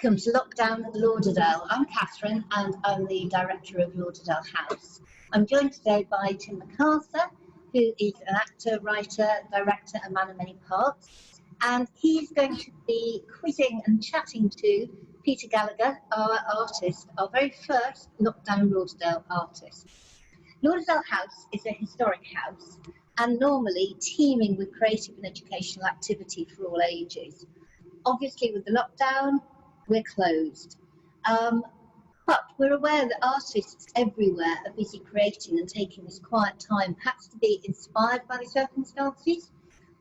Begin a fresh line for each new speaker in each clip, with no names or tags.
Welcome to Lockdown Lauderdale. I'm Catherine and I'm the director of Lauderdale House. I'm joined today by Tim McArthur, who is an actor, writer, director and man of many parts. And he's going to be quizzing and chatting to Peter Gallagher, our artist, our very first Lockdown Lauderdale artist. Lauderdale House is a historic house and normally teeming with creative and educational activity for all ages. Obviously, with the lockdown, we're closed. But we're aware that artists everywhere are busy creating and taking this quiet time, perhaps to be inspired by the circumstances,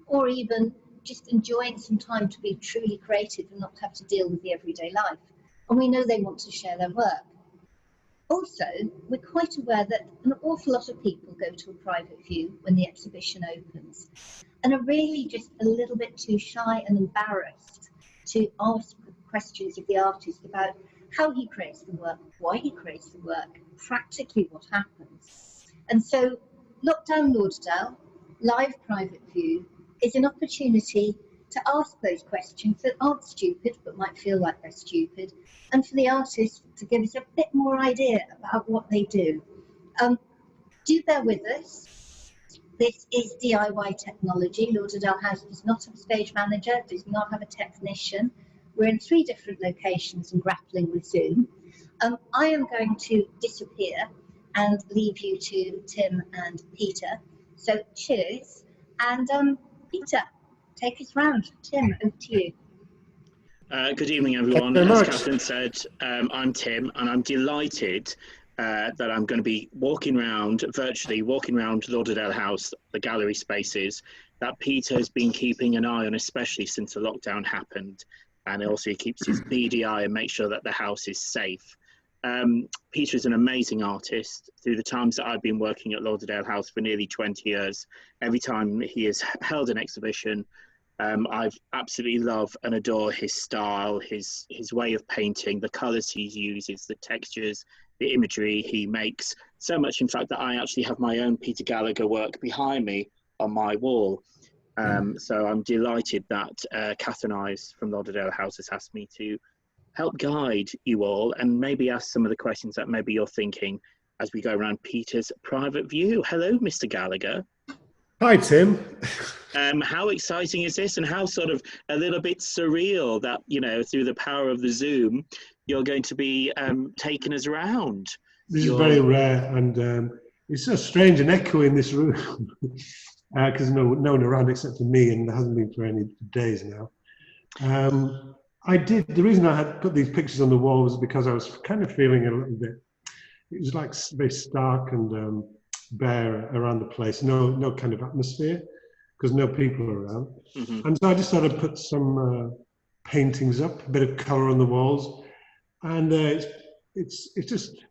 or even just enjoying some time to be truly creative and not have to deal with the everyday life. And we know they want to share their work. Also, we're quite aware that an awful lot of people go to a private view when the exhibition opens and are really just a little bit too shy and embarrassed to ask questions of the artist about how he creates the work, why he creates the work, practically what happens. And so Lockdown Lauderdale, live private view, is an opportunity to ask those questions that aren't stupid but might feel like they're stupid, and for the artist to give us a bit more idea about what they do. Do bear with us. This is DIY technology. Lauderdale House does not have a stage manager, does not have a technician. We're in 3 different locations and grappling with Zoom. I am going to disappear and leave you to Tim and Peter. So cheers. And Peter, take us round. Tim, over to you.
Good evening, everyone. As Catherine said, I'm Tim, and I'm delighted that I'm going to be virtually walking around Lauderdale House, the gallery spaces that Peter has been keeping an eye on, especially since the lockdown happened. And also he keeps his beady eye and makes sure that the house is safe. Peter is an amazing artist. Through the times that I've been working at Lauderdale House for nearly 20 years, every time he has held an exhibition, I've absolutely love and adore his style, his way of painting, the colours he uses, the textures, the imagery he makes. So much, in fact, that I actually have my own Peter Gallagher work behind me on my wall. So I'm delighted that Catherine Ives from Lauderdale House has asked me to help guide you all and maybe ask some of the questions that maybe you're thinking as we go around Peter's private view. Hello, Mr. Gallagher.
Hi, Tim.
How exciting is this, and how sort of a little bit surreal that, you know, through the power of the Zoom, you're going to be taking us around?
This is very rare, and it's so strange and echoey in this room because no one around except for me, and there hasn't been for any days now. The reason I had put these pictures on the wall was because I was kind of feeling a little bit, it was like very stark and bare around the place, no kind of atmosphere, because no people are around. Mm-hmm. And so I just thought I'd put some paintings up, a bit of colour on the walls, and it's just,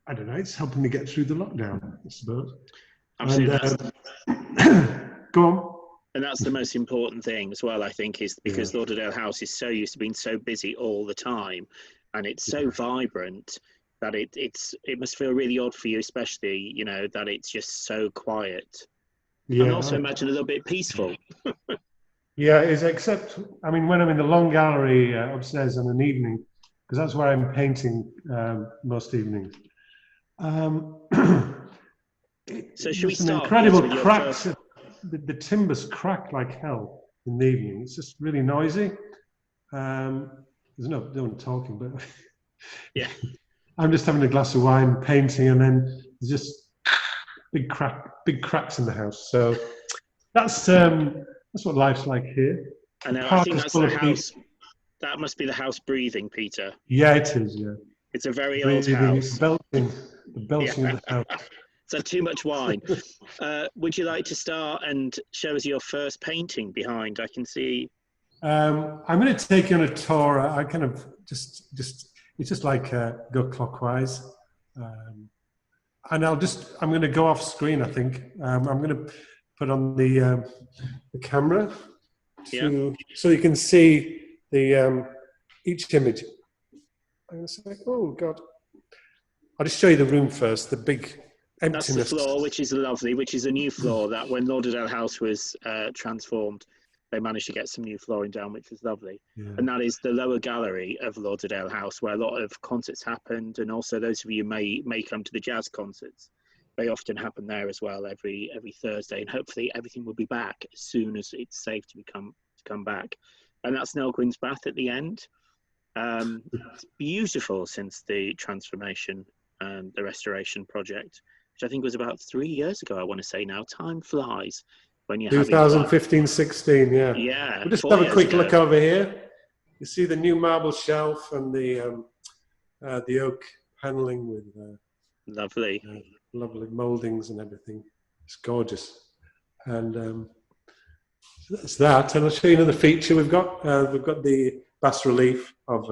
I don't know, it's helping me get through the lockdown, I suppose.
Absolutely.
And, go on.
And that's the most important thing as well, I think, is because Lauderdale House is so used to being so busy all the time, and it's so vibrant that it must feel really odd for you, especially, you know, that it's just so quiet. Yeah, and also imagine a little bit peaceful.
Yeah, it is, except, I mean, when I'm in the long gallery upstairs on an evening, because that's where I'm painting most evenings.
So should we start?
Incredible cracks. The timbers crack like hell in the evening. It's just really noisy. There's no one talking, but
yeah.
I'm just having a glass of wine, painting, and then there's just big cracks in the house. So that's what life's like here.
I know. I think that's the house. That must be the house breathing, Peter.
Yeah, it is. Yeah.
It's a very old house.
The belting of the house.
So too much wine. Would you like to start and show us your first painting behind? I can see.
I'm going to take you on a tour. I kind of just it's just like go clockwise, and I'm going to go off screen. I think I'm going to put on the camera so you can see the each image. I'm going to say, oh God! I'll just show you the room first. The big emptiness.
That's the floor, which is lovely, which is a new floor that when Lauderdale House was transformed, they managed to get some new flooring down, which was lovely.
Yeah.
And that is the lower gallery of Lauderdale House, where a lot of concerts happened, and also those of you who may come to the jazz concerts. They often happen there as well every Thursday, and hopefully everything will be back as soon as it's safe to come back. And that's Nell Gwyn's bath at the end. It's beautiful since the transformation and the restoration project, which I think was about 3 years ago. I want to say now. Time flies when you're
2015-16, yeah.
Yeah.
We'll just have a quick look over here. You see the new marble shelf and the oak paneling with
lovely
mouldings and everything. It's gorgeous. And that's that. And I'll show you another feature. We've got the bas relief of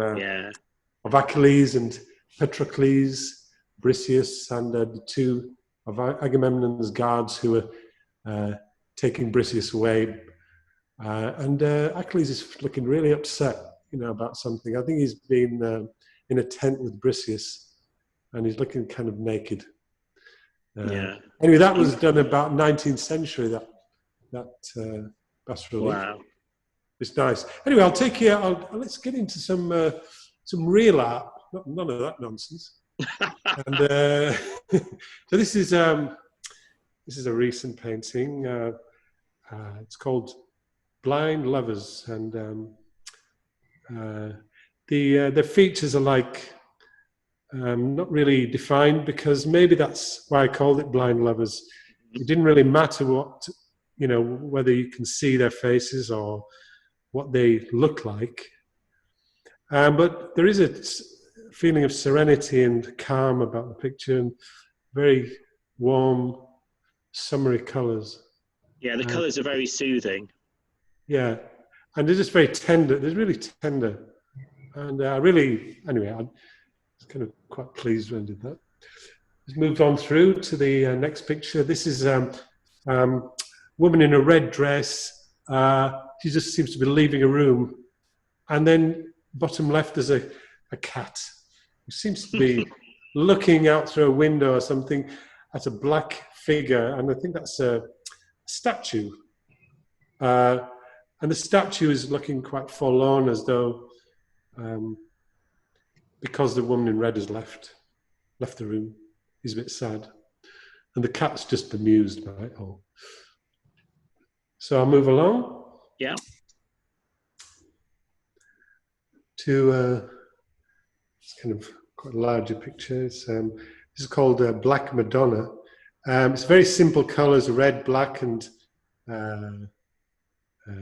Achilles and Patroclus, Briseis, and the two of Agamemnon's guards who are taking Briseis away. And Achilles is looking really upset, about something. I think he's been in a tent with Briseis, and he's looking kind of naked. Anyway, that was done about 19th century. That bas relief.
Wow.
It's nice. Anyway, I'll take you. Let's get into some real art. None of that nonsense. And so this is a recent painting. It's called Blind Lovers, and the features are like not really defined, because maybe that's why I called it Blind Lovers. It didn't really matter what, whether you can see their faces or what they look like. But there is a feeling of serenity and calm about the picture, and very warm, summery colours.
Yeah, the colours are very soothing.
Yeah, and they're just very tender. They're really tender. And I was kind of quite pleased when I did that. Let's move on through to the next picture. This is woman in a red dress. She just seems to be leaving a room. And then bottom left there's a cat who seems to be looking out through a window or something at a black figure. And I think that's a statue. And the statue is looking quite forlorn, as though because the woman in red has left the room. He's a bit sad. And the cat's just bemused by it all. So I'll move along.
Yeah.
To it's kind of quite a larger picture. This is called Black Madonna. It's very simple colours, red, black, and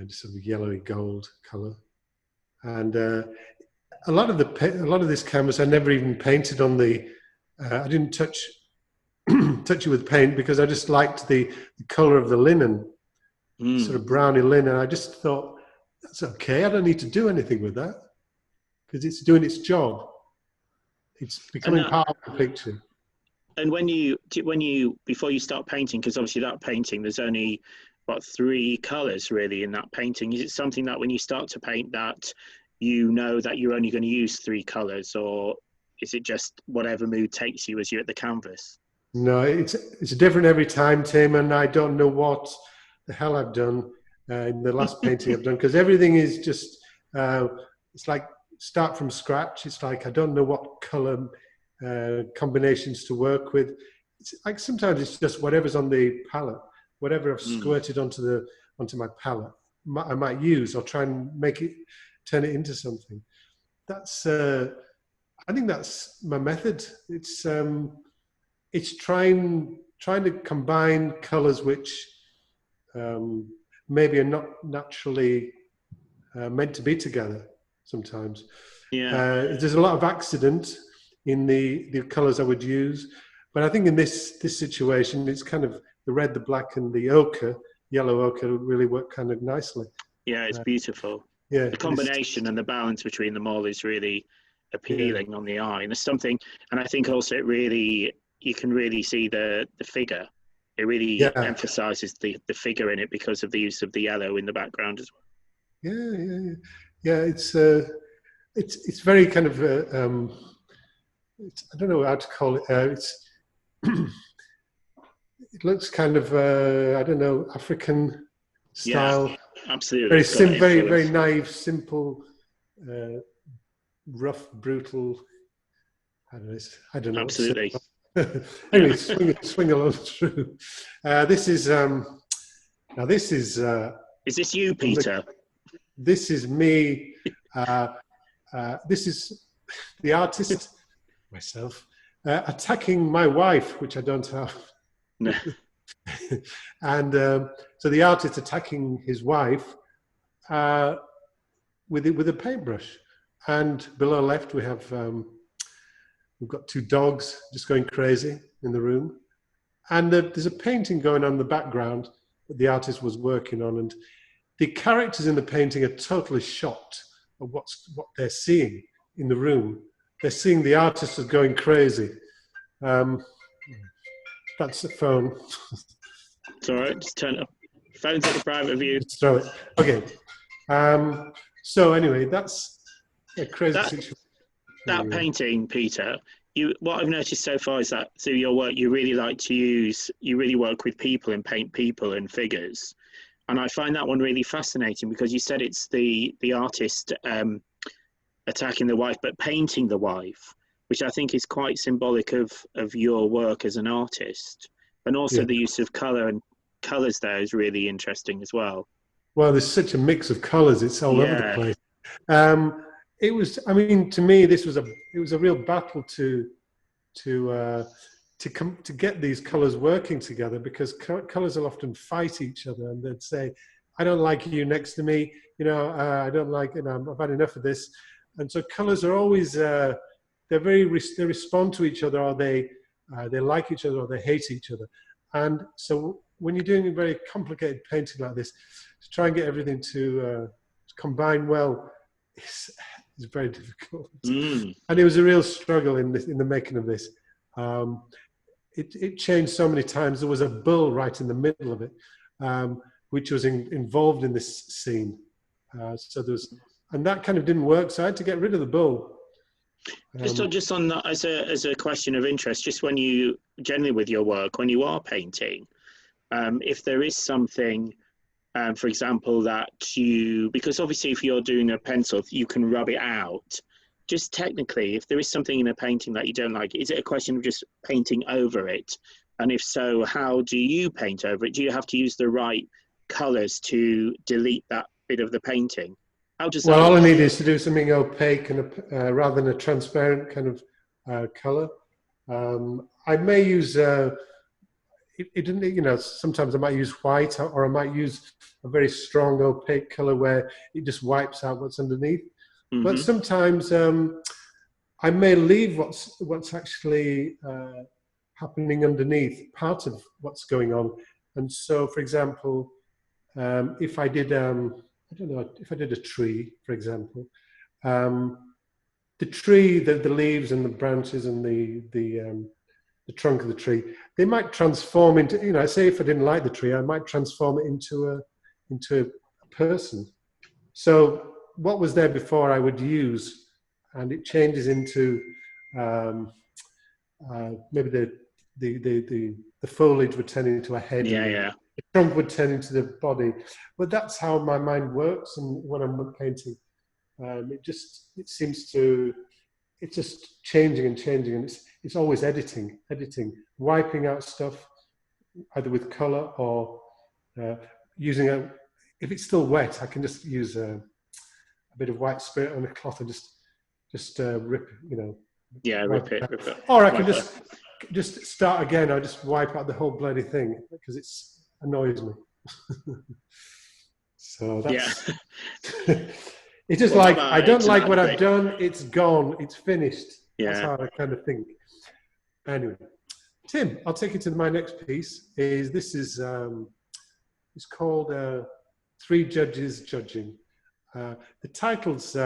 just sort of yellowy gold colour. And a lot of this canvas I never even painted on the. I didn't touch it with paint, because I just liked the colour of the linen, sort of browny linen. I just thought, that's okay. I don't need to do anything with that, because it's doing its job. It's becoming part of the picture.
And before you start painting, because obviously that painting, there's only about 3 colours really in that painting. Is it something that when you start to paint that, you know that you're only going to use 3 colours, or is it just whatever mood takes you as you're at the canvas?
No, it's different every time, Tim, and I don't know what the hell I've done in the last painting I've done, because everything is just, it's like start from scratch. It's like I don't know what colour combinations to work with. It's like sometimes it's just whatever's on the palette, whatever I've squirted onto my palette, I might use, or try and turn it into something. That's I think that's my method. It's trying to combine colours which maybe are not naturally meant to be together sometimes.
Yeah.
There's a lot of accident in the colours I would use, but I think in this situation, it's kind of the red, the black, and the ochre, yellow ochre, really work kind of nicely.
Yeah, it's beautiful.
Yeah,
the combination and the balance between them all is really appealing on the eye. And there's something, and I think also you can really see the figure. It really emphasizes the figure in it because of the use of the yellow in the background as well.
Yeah. It's very kind of I don't know how to call it. It looks kind of I don't know, African style.
Absolutely.
Very naive, simple, rough, brutal. I don't know.
Absolutely.
Anyway, swing along through. This is now. This is.
Is this you, Peter?
This is me. This is the artist, myself, attacking my wife, which I don't have.
No.
And so the artist attacking his wife with a paintbrush. And below left we have we've got two dogs just going crazy in the room, and there's a painting going on in the background that the artist was working on, and the characters in the painting are totally shocked at what they're seeing in the room. They're seeing the artist as going crazy. That's the phone.
It's all right. Just turn it up. Phone's at the private view.
Just throw it. Okay. So anyway, that's a crazy situation.
That painting, Peter. What I've noticed so far is that through your work, you really work with people and paint people and figures. And I find that one really fascinating because you said it's the artist attacking the wife, but painting the wife, which I think is quite symbolic of your work as an artist. And also the use of colour and colours there is really interesting as well. Well, there's such a mix of colours; it's all over the place. It was. I mean, to me, it was a real battle to get these colours working together, because colours will often fight each other, and they'd say, "I don't like you next to me. I don't like. I've had enough of this." And so colours are always they respond to each other, or they like each other, or they hate each other. And so when you're doing a very complicated painting like this, to try and get everything to combine well is very difficult. And it was a real struggle in the making of this. It changed so many times. There was a bull right in the middle of it, which was involved in this scene. And that kind of didn't work, so I had to get rid of the bull. Just on that, as a question of interest, just when you generally with your work, when you are painting, if there is something, for example, that because obviously if you're doing a pencil, you can rub it out. Just technically, if there is something in a painting that you don't like, is it a question of just painting over it? And if so, how do you paint over it? Do you have to use the right colours to delete that bit of the painting? How does that work? All I need is to do something opaque and rather than a transparent kind of colour. I may use sometimes I might use white, or I might use a very strong opaque colour where it just wipes out what's underneath. Mm-hmm. But sometimes I may leave what's actually happening underneath, part of what's going on. And so, for example, if I did if I did a tree, for example, the tree, the leaves and the branches and the trunk of the tree, they might transform into, say if I didn't like the tree, I might transform it into a person. So what was there before I would use, and it changes into maybe the foliage would turn into a head. The trunk would turn into the body. But that's how my mind works, and when I'm painting, it's just changing and changing, and it's always editing, wiping out stuff, either with colour or using if it's still wet, I can just use a bit of white spirit on a cloth and just rip, rip it. Or I can just start again. I just wipe out the whole bloody thing because it annoys me. So that's it's just like I don't like what I've done. It's gone. It's finished. That's how I kind of think. Anyway, Tim, I'll take you to my next piece. It's called Three Judges Judging. The titles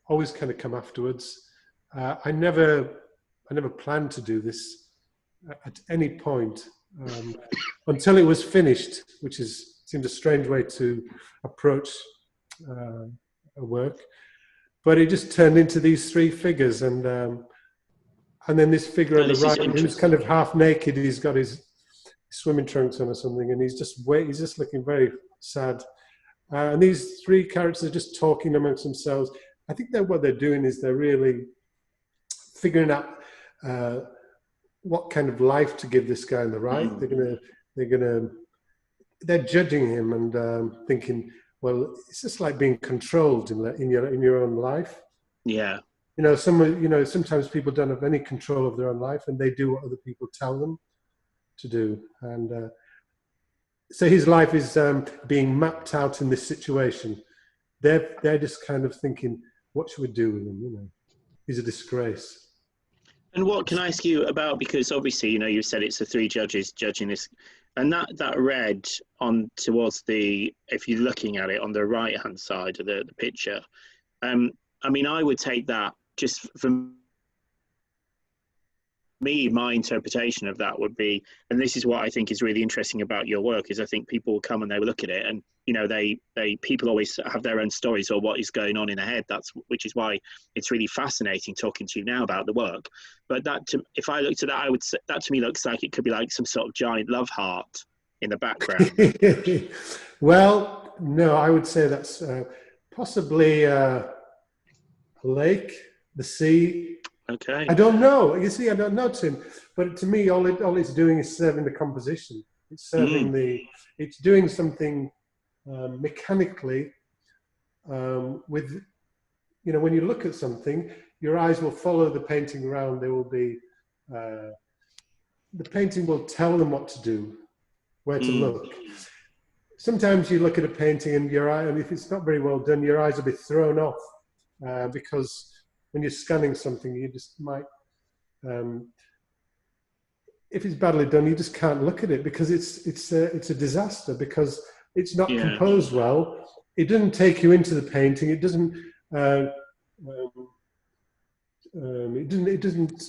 always kind of come afterwards. I never planned to do this at any point until it was finished, which seemed a strange way to approach a work. But it just turned into these three figures, and then this figure on the right, who's kind of half naked. He's got his swimming trunks on or something, and he's just looking very sad.
And these three characters are just talking amongst themselves. I think that what they're doing is they're really figuring out what kind of life to give this guy on the right. They're judging him and thinking, well, it's just like being controlled in your own life.
Yeah.
Sometimes people don't have any control of their own life, and they do what other people tell them to do. And so his life is being mapped out in this situation. They're just kind of thinking, what should we do with him? He's a disgrace.
And what can I ask you about, because obviously, you said it's the three judges judging this, and that read on towards if you're looking at it on the right-hand side of the picture, I mean, I would take that just from me, my interpretation of that would be, and this is what I think is really interesting about your work, is I think people will come and they will look at it, and people always have their own stories or what is going on in their head. Which is why it's really fascinating talking to you now about the work. But if I looked at that, I would say that to me looks like it could be like some sort of giant love heart in the background.
Well, no, I would say that's possibly a lake, the sea.
Okay.
I don't know. You see, I don't know, Tim. But to me, all it's doing is serving the composition. It's serving it's doing something mechanically with, when you look at something, your eyes will follow the painting around. There will be, the painting will tell them what to do, where to look. Sometimes you look at a painting and and if it's not very well done, your eyes will be thrown off because when you're scanning something, you just might, if it's badly done, you just can't look at it because it's a disaster, because it's not composed well. It doesn't take you into the painting. It doesn't. It doesn't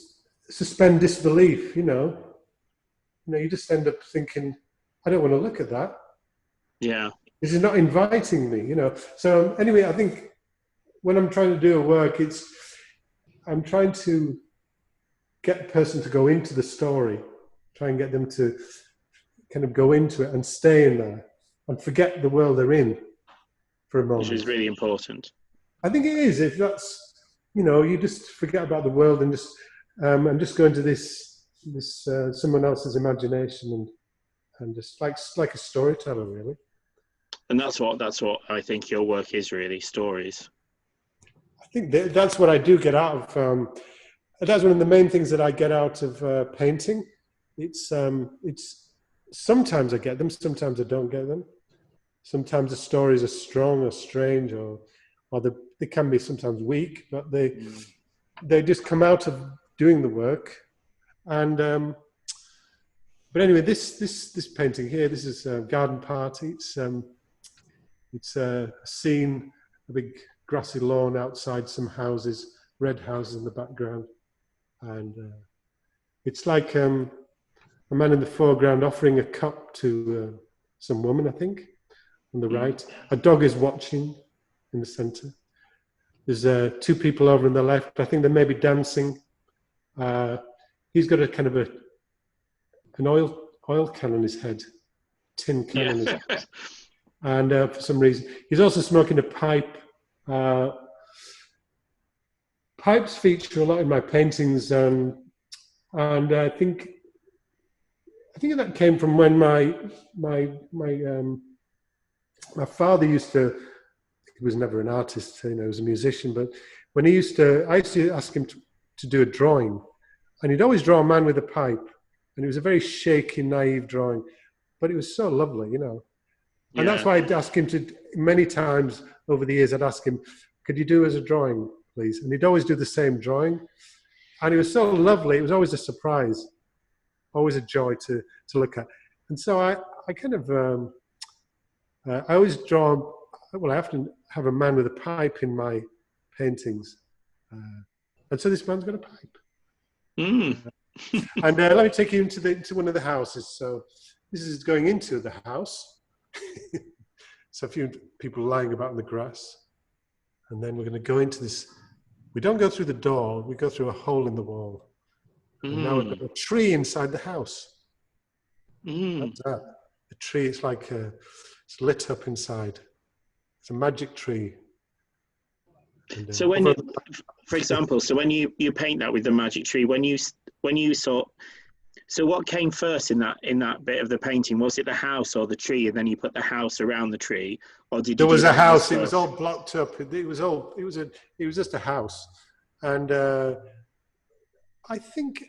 suspend disbelief. You just end up thinking, I don't want to look at that.
Yeah.
This is not inviting me. So anyway, I think when I'm trying to do a work, I'm trying to get a person to go into the story, try and get them to kind of go into it and stay in there and forget the world they're in for a moment.
Which is really important.
I think it is. If that's, you just forget about the world and just go into this someone else's imagination and just like a storyteller, really.
And that's what I think your work is, really, stories.
I think that's what I do get out of. That's one of the main things that I get out of painting. It's sometimes I get them, sometimes I don't get them. Sometimes the stories are strong or strange, or they can be sometimes weak, but they just come out of doing the work. And but anyway, this painting here, this is a garden party. It's a scene, a big grassy lawn outside some houses, red houses in the background, and it's like a man in the foreground offering a cup to some woman, I think, on the right. A dog is watching in the center. There's two people over on the left. I think they may be dancing. He's got a kind of an oil can on his head, tin can on his head. And for some reason, he's also smoking a pipe. Pipes feature a lot in my paintings, and I think that came from when my father used to. He was never an artist, he was a musician, but when I used to ask him to do a drawing, and he'd always draw a man with a pipe, and it was a very shaky, naive drawing, but it was so lovely, And that's why I'd ask him to, many times over the years, I'd ask him, could you do as a drawing, please? And he'd always do the same drawing. And it was so lovely. It was always a surprise, always a joy to look at. And so I kind of, I always draw, I often have a man with a pipe in my paintings. And so this man's got a pipe. And let me take you into one of the houses. So this is going into the house. So a few people lying about in the grass, and then we're going to go into this. We don't go through the door, we go through a hole in the wall. And now we've got a tree inside the house. That's that. The tree, it's like it's lit up inside. It's a magic tree. And,
So when, for example, so when you paint that with the magic tree, when you saw, so what came first in that bit of the painting? Was it the house or the tree, and then you put the house around the tree, or did you?
There was a house.
First?
It was all blocked up. It was just a house, and I think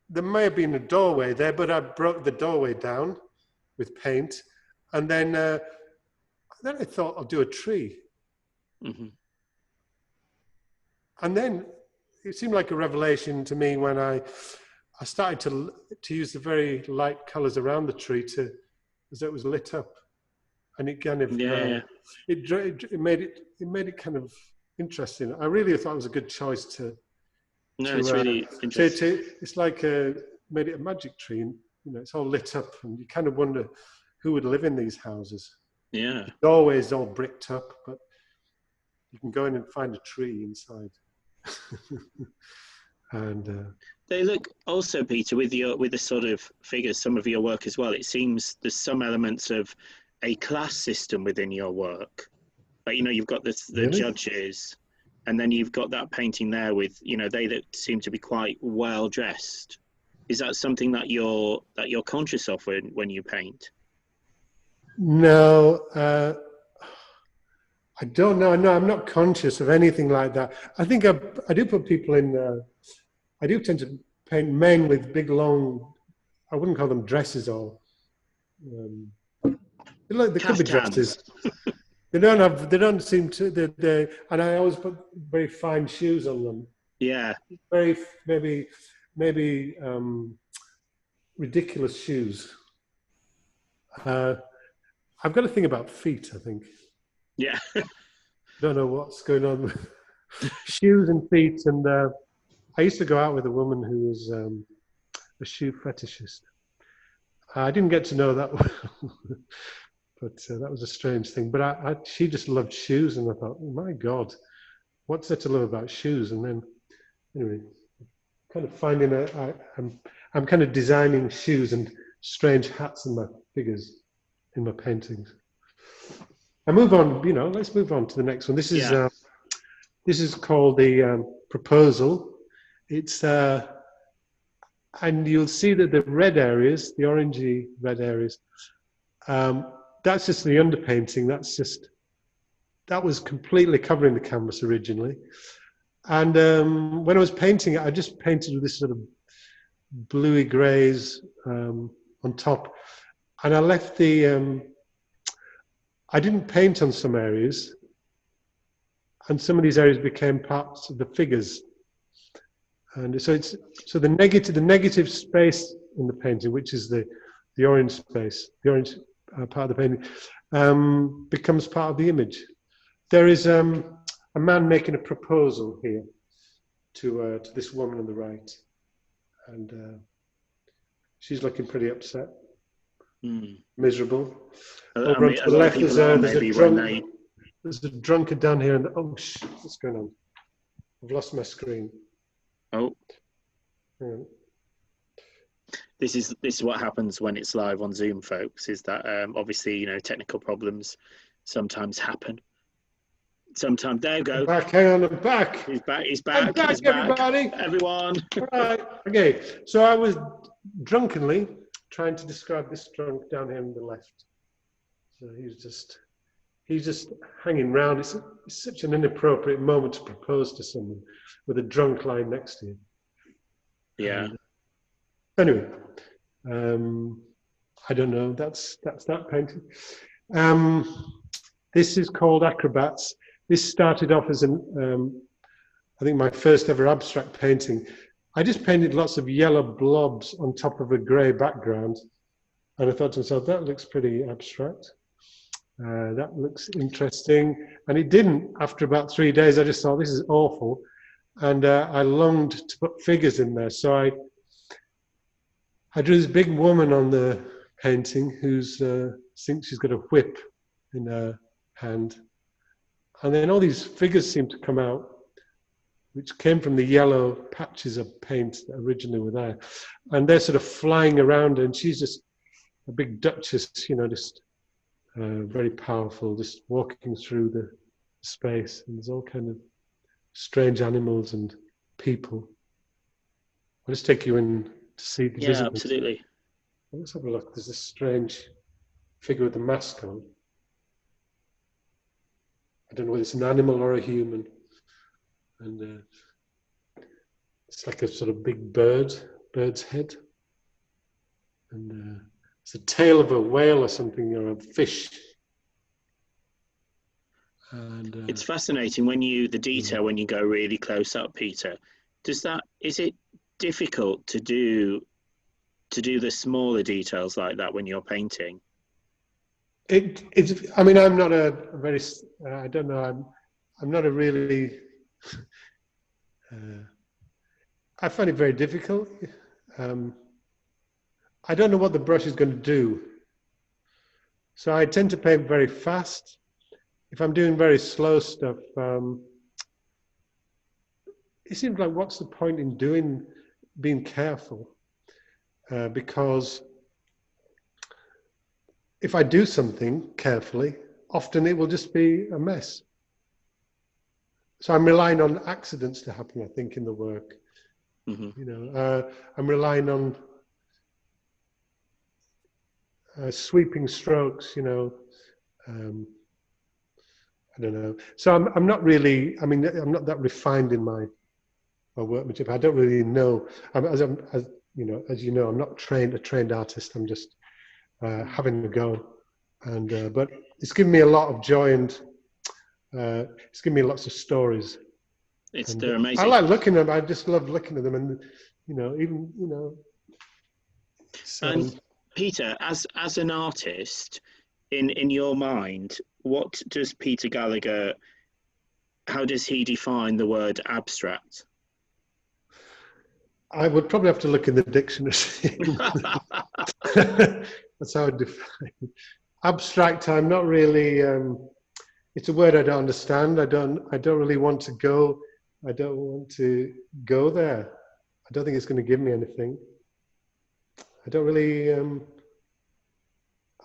there may have been a doorway there, but I broke the doorway down with paint, and then I thought I'll do a tree.
Mm-hmm.
And then it seemed like a revelation to me when I started to use the very light colours around the tree as it was lit up, and it kind of it made it kind of interesting. I really thought it was a good choice to.
No, it's really interesting.
It's like made it a magic tree, and it's all lit up, and you kind of wonder who would live in these houses.
Yeah,
the doorway is all bricked up, but you can go in and find a tree inside. And
they look also, Peter, with the sort of figures, some of your work as well. It seems there's some elements of a class system within your work. Like, you've got the
Really?
judges, and then you've got that painting there with they that seem to be quite well dressed. Is that something that you're conscious of when you paint?
No, I don't know. No, I'm not conscious of anything like that. I think I do put people in. I do tend to paint men with big, long. I wouldn't call them dresses, or they could be dresses. They don't seem to. And I always put very fine shoes on them.
Yeah.
Very maybe ridiculous shoes. I've got a thing about feet, I think.
Yeah.
Don't know what's going on with shoes and feet. And I used to go out with a woman who was a shoe fetishist. I didn't get to know that well, but that was a strange thing. But she just loved shoes, and I thought, oh my God, what's there to love about shoes? And then, anyway, kind of finding I'm kind of designing shoes and strange hats in my figures, in my paintings. I move on, let's move on to the next one. This is called the proposal. It's and you'll see that the red areas, the orangey red areas, that's just the underpainting. That was completely covering the canvas originally. And when I was painting it, I just painted with this sort of bluey greys on top, and I left the. I didn't paint on some areas, and some of these areas became parts of the figures. And so the negative space in the painting, which is the orange space, the orange part of the painting, becomes part of the image. There is a man making a proposal here to this woman on the right, and she's looking pretty upset. Miserable. Over on to the left, there's a drunkard down here, and what's going on? I've lost my screen.
Oh,
yeah.
This is what happens when it's live on Zoom, folks. Is that obviously technical problems sometimes happen. Sometimes there you go.
I'm back. Hang on, I'm back.
He's back. He's back.
I'm back,
he's back.
everybody.
Everyone.
All right. Okay. So I was drunkenly trying to describe this drunk down here on the left. So he's just hanging round. It's such an inappropriate moment to propose to someone with a drunk lying next to you.
Yeah.
Anyway, I don't know. That's that painting. This is called Acrobats. This started off as I think my first ever abstract painting. I just painted lots of yellow blobs on top of a grey background, and I thought to myself, that looks pretty abstract. That looks interesting, and it didn't. After about 3 days, I just thought, this is awful, and I longed to put figures in there. So I drew this big woman on the painting who's thinks she's got a whip in her hand, and then all these figures seem to come out, which came from the yellow patches of paint that originally were there, and they're sort of flying around, and she's just a big duchess, just very powerful, just walking through the space, and there's all kind of strange animals and people. I'll just take you in to see the
Yeah,
visitors.
absolutely.
Let's have a look. There's this strange figure with a mask on. I don't know whether it's an animal or a human. And it's like a sort of big bird's head. And it's the tail of a whale or something, or a fish. And
it's fascinating when the detail, when you go really close up, Peter. Is it difficult to do the smaller details like that when you're painting?
I mean, I'm not a very, I don't know, I'm not a really, I find it very difficult. I don't know what the brush is going to do. So I tend to paint very fast. If I'm doing very slow stuff, it seems like, what's the point in being careful? Because if I do something carefully, often it will just be a mess. So I'm relying on accidents to happen, I think, in the work.
Mm-hmm.
You know, I'm relying on sweeping strokes. You know, I don't know. So I'm not really. I mean, I'm not that refined in my workmanship. I don't really know. As you know, I'm not a trained artist. I'm just having a go, and but it's given me a lot of joy, and it's given me lots of stories.
They're amazing.
I like looking at them. I just love looking at them, and even.
And Peter, as an artist, in your mind, what does Peter Gallagher? How does he define the word abstract?
I would probably have to look in the dictionary. That's how I define abstract. I'm not really. It's a word I don't understand. I don't really want to go. I don't want to go there. I don't think it's going to give me anything. I don't really.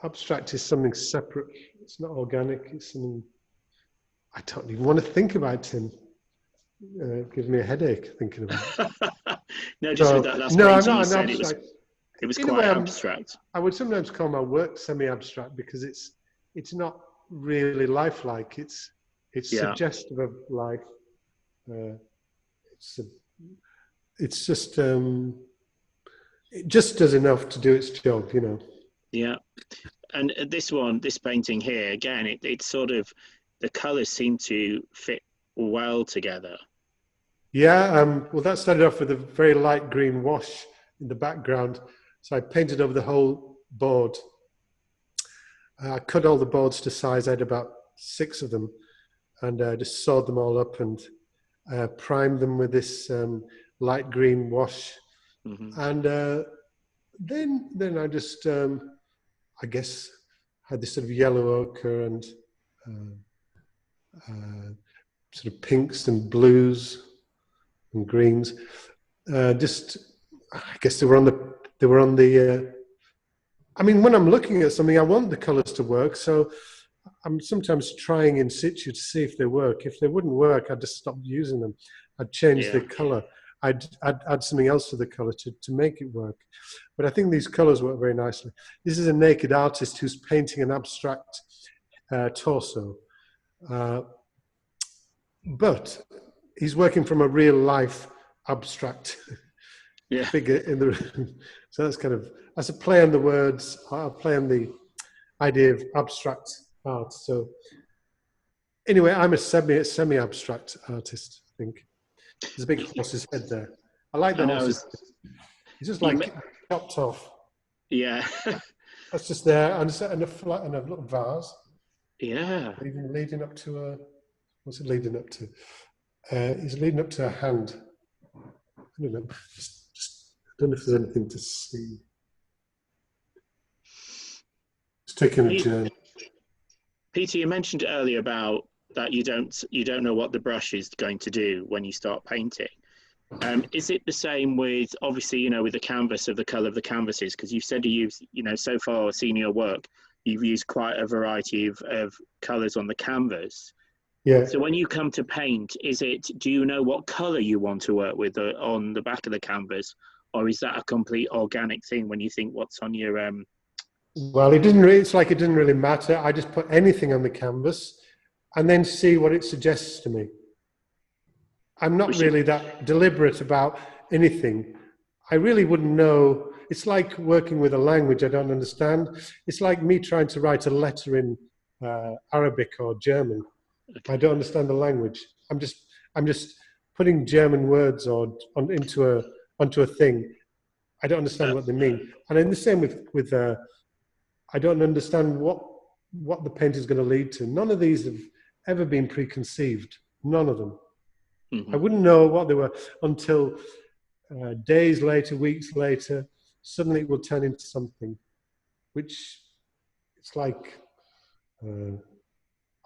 Abstract is something separate. It's not organic. It's something I don't even want to think about, Tim. It gives me a headache thinking about it.
No, just with that last painting, you said
abstract.
It was quite abstract.
I would sometimes call my work semi-abstract because it's not really lifelike. It's suggestive of life. It's just it just does enough to do its job, you know.
Yeah, and this painting here again, it's sort of, the colours seem to fit well together.
Yeah, well, that started off with a very light green wash in the background. So I painted over the whole board. I cut all the boards to size. I had about 6 of them, and just sawed them all up and primed them with this light green wash. Mm-hmm. And then I just, I guess, had this sort of yellow ochre and sort of pinks and blues and greens. Just, I guess they were on the. I mean, when I'm looking at something, I want the colours to work. So I'm sometimes trying in situ to see if they work. If they wouldn't work, I'd just stop using them. I'd change the colour. I'd add something else to the colour to make it work. But I think these colours work very nicely. This is a naked artist who's painting an abstract torso. But he's working from a real life abstract figure in the room. So that's a play on the words, a play on the idea of abstract art. So anyway, I'm a semi-abstract artist, I think. There's a big horse's head there. I like the horse's head. It's just like chopped off.
Yeah.
That's just there, and a little vase.
Yeah.
Leading up to what's it leading up to? It's leading up to a hand. I don't know. I don't know if there's anything to see. It's taking a journey.
Peter, you mentioned earlier about that you don't know what the brush is going to do when you start painting. Is it the same with, obviously, with the canvas, of the colour of the canvases? Because you said you've, so far seen your work, you've used quite a variety of colours on the canvas.
Yeah.
So when you come to paint, do you know what colour you want to work with on the back of the canvas, or is that a complete organic thing when you think what's on your
Well, it didn't really, it's like it didn't really matter. I just put anything on the canvas and then see what it suggests to me. I'm not really that deliberate about anything. I really wouldn't know. It's like working with a language I don't understand. It's like me trying to write a letter in Arabic or German. I don't understand the language. I'm just putting German words onto a thing. I don't understand what they mean. And in the same with I don't understand what the paint is going to lead to. None of these have ever been preconceived. None of them.
Mm-hmm.
I wouldn't know what they were until days later, weeks later. Suddenly it will turn into something, which it's like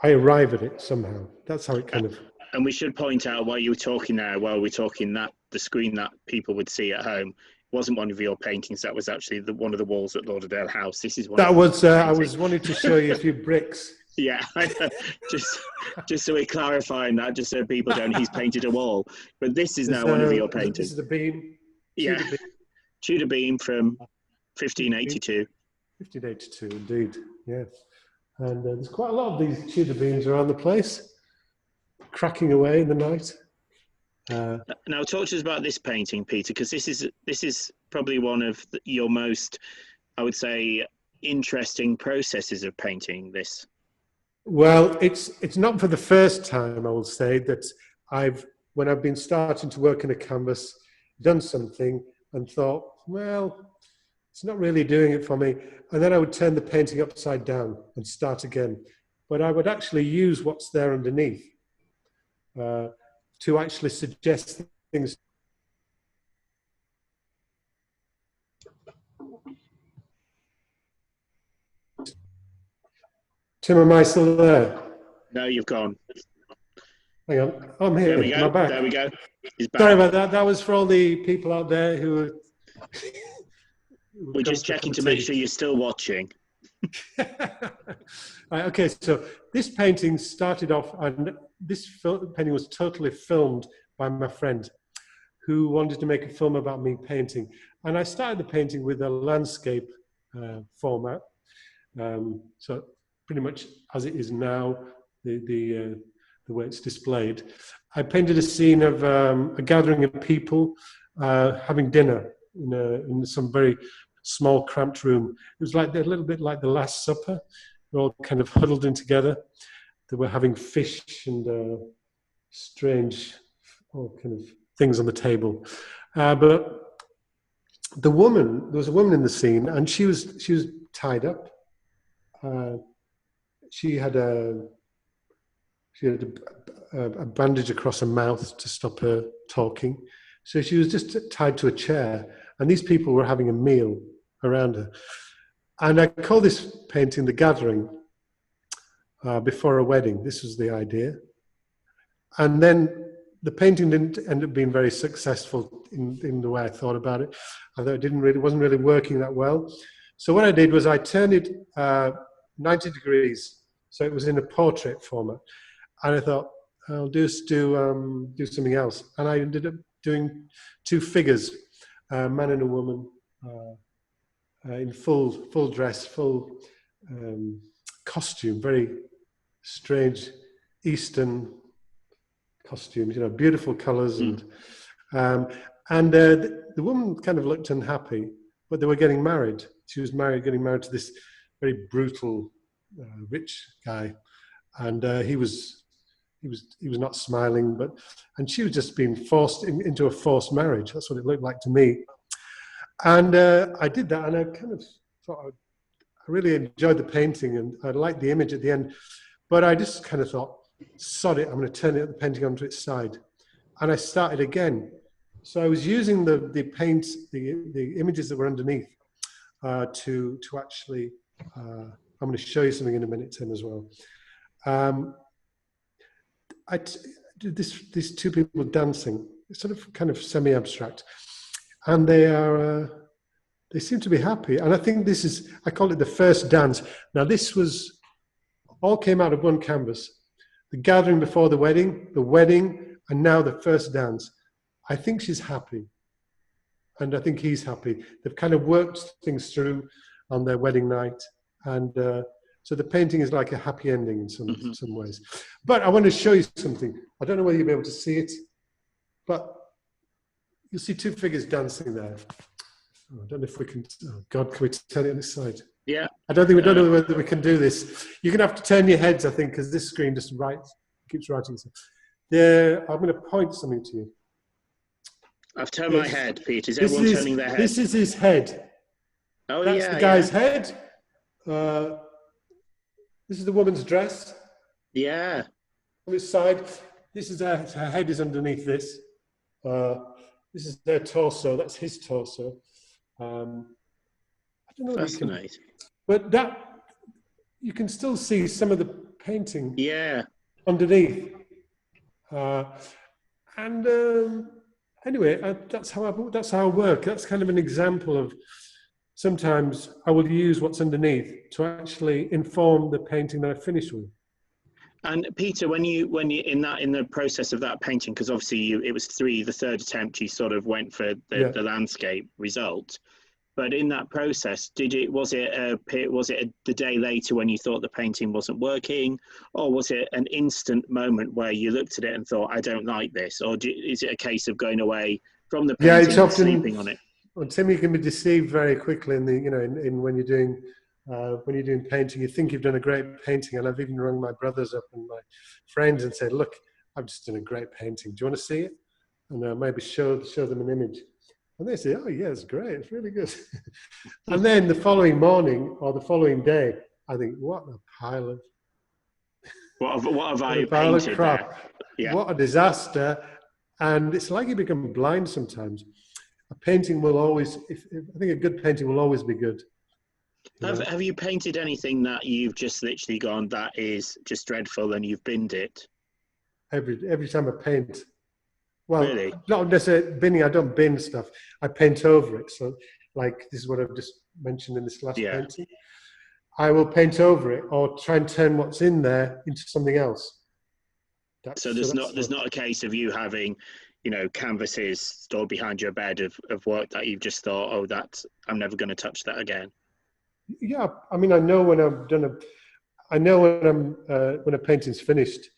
I arrive at it somehow. That's how it kind of.
And we should point out while you were talking there, while we're talking, that the screen that people would see at home wasn't one of your paintings. That was actually one of the walls at Lauderdale House. This is one.
That was. I was wanting to show you a few bricks.
Yeah, just so we're clarifying that, just so people don't. He's painted a wall, but this is now one of your paintings.
This is the beam.
Yeah, Tudor beam from 1582.
1582, indeed. Yes, and there's quite a lot of these Tudor beams around the place, cracking away in the night.
Now, talk to us about this painting, Peter, because this is probably one of your most, I would say, interesting processes of painting this.
Well, it's not for the first time, I will say, that when I've been starting to work in a canvas, done something and thought, well, it's not really doing it for me. And then I would turn the painting upside down and start again. But I would actually use what's there underneath to actually suggest things. Tim, am I still there?
No, you've gone.
Hang on, I'm here.
There we go.
Am I back?
There we go. He's back.
Sorry about that. That was for all the people out there who are...
We're just checking to make sure you're still watching.
Right, okay, so this painting started off, and this painting was totally filmed by my friend who wanted to make a film about me painting. And I started the painting with a landscape format. So pretty much as it is now, the way it's displayed. I painted a scene of a gathering of people having dinner in some very small, cramped room. It was like a little bit like the Last Supper. They're all kind of huddled in together. They were having fish and strange all kind of things on the table. But there was a woman in the scene, and she was tied up. She had a bandage across her mouth to stop her talking. So she was just tied to a chair, and these people were having a meal around her. And I call this painting The Gathering before a wedding. This was the idea. And then the painting didn't end up being very successful in the way I thought about it. I thought it wasn't really working that well. So what I did was I turned it 90 degrees, so it was in a portrait format. And I thought, I'll just do something else. And I ended up doing two figures, a man and a woman, in full dress, full costume, very strange Eastern costumes, beautiful colours. And the woman kind of looked unhappy, but they were getting married. She was getting married to this very brutal, rich guy. And he was not smiling, and she was just being forced into a forced marriage. That's what it looked like to me. And I did that, and I kind of thought I really enjoyed the painting, and I liked the image at the end. But I just kind of thought, sod it, I'm going to turn the painting onto its side. And I started again. So I was using the paint, the images that were underneath to actually, I'm going to show you something in a minute, Tim, as well. I did these two people dancing. It's sort of kind of semi-abstract. And they are they seem to be happy. And I think this is, I call it the first dance. Now this was, all came out of one canvas. The gathering before the wedding, and now the first dance. I think she's happy. And I think he's happy. They've kind of worked things through on their wedding night. And so the painting is like a happy ending in some ways. But I want to show you something. I don't know whether you'll be able to see it, but you'll see two figures dancing there. Oh, I don't know if we can, oh God, can we turn it on this side?
Yeah.
I don't know whether we can do this. You're going to have to turn your heads, I think, because this screen just keeps writing. There, I'm going to point something to you.
I've turned my head, Pete. Is everyone turning their head?
This is his head.
Oh,
That's the guy's head. This is the woman's dress.
Yeah.
On this side, this is her head is underneath this. This is their torso. That's his torso. I don't know.
Fascinating.
But that you can still see some of the painting.
Yeah.
Underneath. Anyway, that's how I work. That's kind of an example of sometimes I will use what's underneath to actually inform the painting that I finish with.
And Peter, when you in the process of that painting, because obviously it was the third attempt, you sort of went for the landscape result. But in that process, was it the day later when you thought the painting wasn't working, or was it an instant moment where you looked at it and thought, I don't like this, or is it a case of going away from the painting
it's often,
and sleeping on it?
Well, Tim, you can be deceived very quickly in when you're doing painting. You think you've done a great painting, and I've even rung my brothers up and my friends and said, look, I've just done a great painting. Do you want to see it? And maybe show them an image. And they say, oh, yeah, it's great. It's really good. And then the following morning or the following day, I think, what a pile of...
What have I painted crap. There?
Yeah. What a disaster. And it's like you become blind sometimes. A painting will always... I think a good painting will always be good.
Have you painted anything that you've just literally gone, that is just dreadful, and you've binned it?
Every time I paint... Well,
really?
Not necessarily binning. I don't bin stuff. I paint over it. So, like this is what I've just mentioned in this last painting. I will paint over it or try and turn what's in there into something else.
So there's not a case of you having, canvases stored behind your bed of work that you've just thought, oh, I'm never going to touch that again.
Yeah, I mean, I know when when a painting's finished.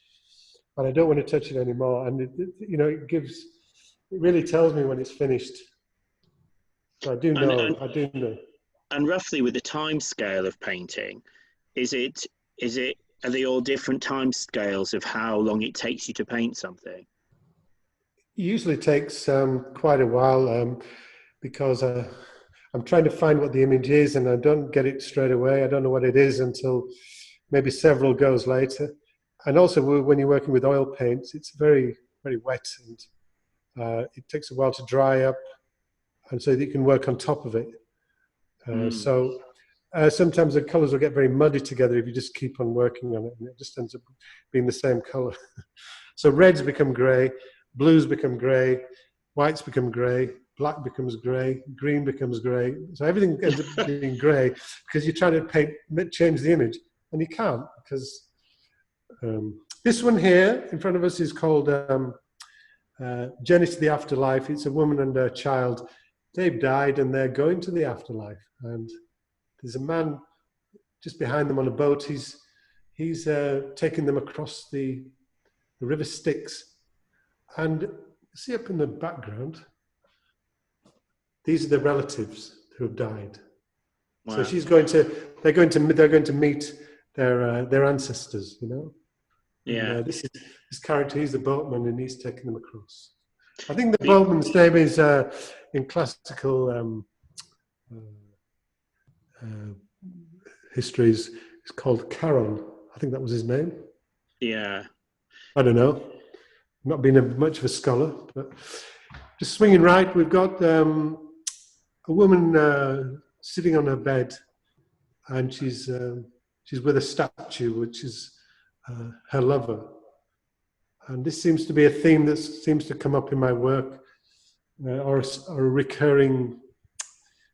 And I don't want to touch it anymore. And it really tells me when it's finished. So I do know.
And roughly with the time scale of painting, are they all different time scales of how long it takes you to paint something?
It usually takes quite a while because I'm trying to find what the image is, and I don't get it straight away. I don't know what it is until maybe several goes later. And also, when you're working with oil paints, it's very, very wet, and it takes a while to dry up, and so that you can work on top of it. So sometimes the colours will get very muddy together if you just keep on working on it, and it just ends up being the same colour. So reds become grey, blues become grey, whites become grey, black becomes grey, green becomes grey. So everything ends up being grey because you're trying to change the image, and you can't because... this one here in front of us is called Journey to the Afterlife. It's a woman and her child. They've died and they're going to the afterlife. And there's a man just behind them on a boat. He's taking them across the River Styx. And see up in the background, these are the relatives who have died. Wow. So they're going to meet their ancestors,
Yeah.
And, this character, he's the boatman, and he's taking them across. I think the boatman's name is in classical histories. It's called Charon. I think that was his name.
Yeah.
I don't know. Not being much of a scholar, but just swinging right. We've got a woman sitting on her bed, and she's with a statue, which is her lover. And this seems to be a theme that seems to come up in my work, or a recurring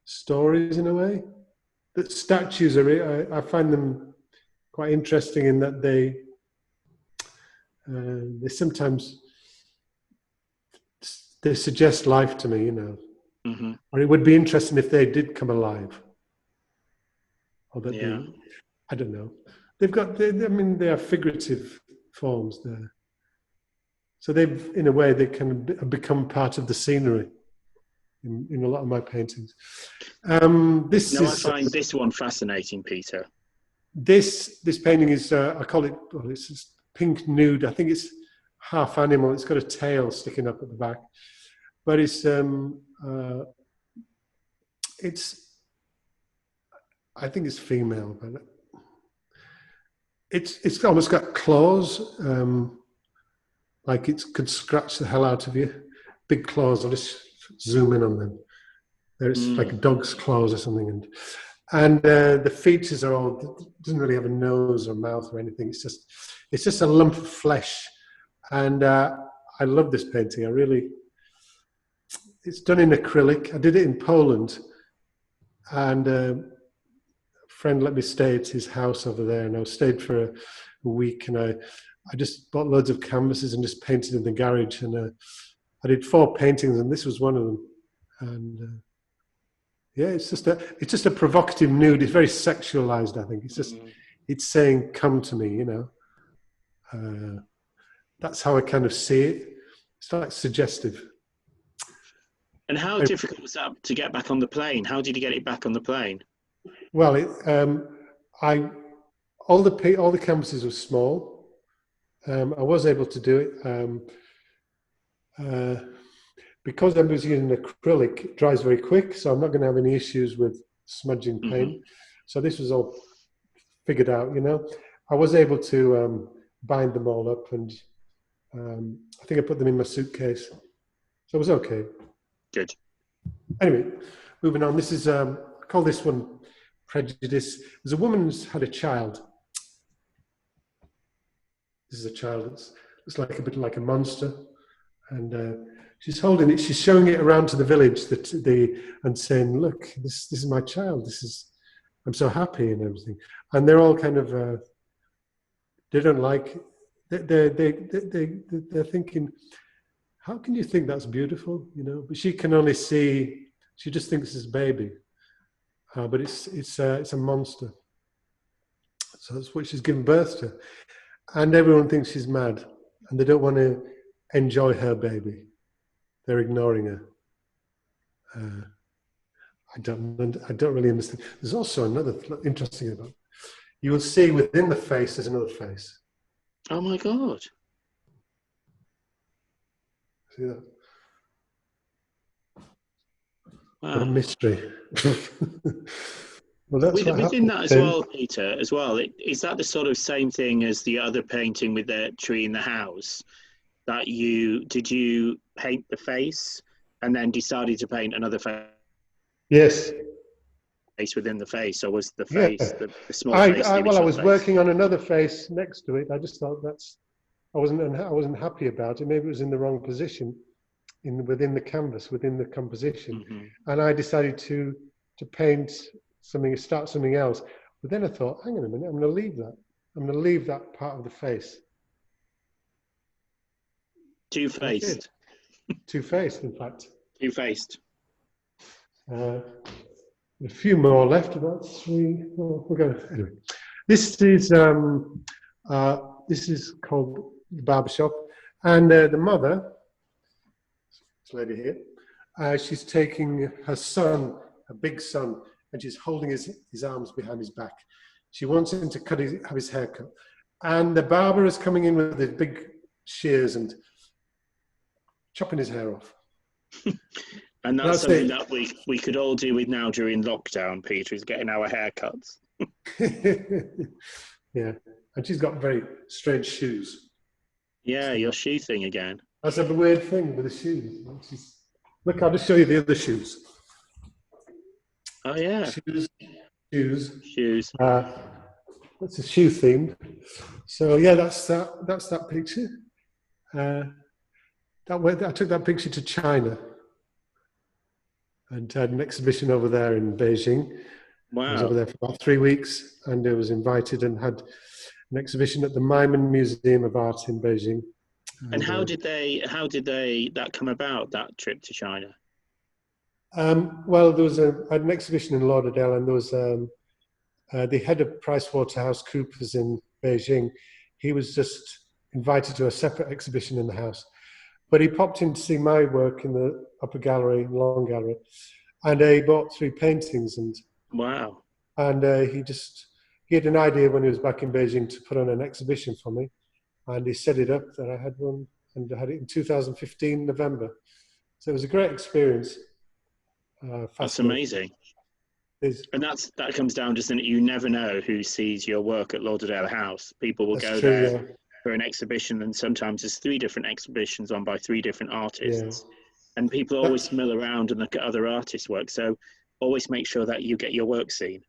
stories in a way. That statues are, I find them quite interesting in that they sometimes they suggest life to me, you know.
Mm-hmm.
Or it would be interesting if they did come alive, or that
Yeah.
I don't know. They've got, I mean, they are figurative forms there. So they've, in a way, they can become part of the scenery in a lot of my paintings.
I find this one fascinating, Peter.
This painting is, I call it, well, it's just pink nude. I think it's half animal. It's got a tail sticking up at the back, but it's I think it's female, but it's almost got claws, like it could scratch the hell out of you. Big claws. I'll just zoom in on them. There's like a dog's claws or something, and the features are all, doesn't really have a nose or mouth or anything. It's just a lump of flesh, and I love this painting. It's done in acrylic. I did it in Poland, and a friend let me stay at his house over there, and I stayed for a week, and I just bought loads of canvases and just painted in the garage, and I did 4 paintings, and this was one of them, and yeah, it's just a provocative nude. It's very sexualized, I think. It's saying, "Come to me," you know. That's how I kind of see it. It's like suggestive.
And how difficult was that to get back on the plane? How did you get it back on the plane?
Well, all the canvases were small. I was able to do it because I was using acrylic. It dries very quick, so I'm not going to have any issues with smudging paint. So this was all figured out, you know. I was able to bind them all up, and I think I put them in my suitcase, so it was okay.
Good.
Anyway, moving on. This is I call this one Prejudice. There's a woman who's had a child. This is a child that's like a bit like a monster, and she's holding it. She's showing it around to the village and saying, "Look, this is my child. I'm so happy," and everything. And they're all kind of they don't like. They're thinking, how can you think that's beautiful? You know, but she can only see. She just thinks it's a baby, but it's a monster. So that's what she's given birth to, and everyone thinks she's mad, and they don't want to enjoy her baby. They're ignoring her. I don't really understand. There's also another interesting about. You will see within the face there's another face.
Oh my God!
See that?
Wow.
What a mystery. Well, that's
within that as well, Peter. As well, is that the sort of same thing as the other painting with the tree in the house? That did you paint the face and then decided to paint another face?
Yes.
Face within the face, or was the face the small face?
I was working on another face next to it. I just thought I wasn't happy about it. Maybe it was in the wrong position within the canvas, within the composition, and I decided to paint something, start something else. But then I thought, hang on a minute, I'm going to leave that. I'm going to leave that part of the face.
Two-faced.
Two-faced, in fact.
Two-faced.
A few more left, about 3. Well, we're going. Anyway, this is called the Barbershop, and the mother, this lady here, she's taking her son, her big son, and she's holding his arms behind his back. She wants him to have his hair cut, and the barber is coming in with the big shears and chopping his hair off.
And that's something that we could all do with now during lockdown, Peter, is getting our haircuts.
Yeah, and she's got very strange shoes.
Yeah, your shoe thing again.
That's a weird thing with the shoes. Look, I'll just show you the other shoes.
Oh yeah,
shoes. That's a shoe theme. So yeah, that's that picture. I took that picture to China. and had an exhibition over there in Beijing. I was over
Wow.
there for about 3 weeks, and I was invited and had an exhibition at the Maiman Museum of Art in Beijing.
And how did that come about, that trip to China?
Well, I had an exhibition in Lauderdale, and there was the head of PricewaterhouseCoopers in Beijing. He was just invited to a separate exhibition in the house, but he popped in to see my work in the upper gallery, long gallery, and he bought 3 paintings.
Wow.
And he had an idea when he was back in Beijing to put on an exhibition for me, and he set it up that I had one, and I had it in 2015 November. So it was a great experience.
That's amazing. And that comes down to something you never know who sees your work at Lauderdale House. People will go there for an exhibition, and sometimes there's 3 different exhibitions on by 3 different artists. Yeah. And people always mill around and look at other artists' work. So always make sure that you get your work seen.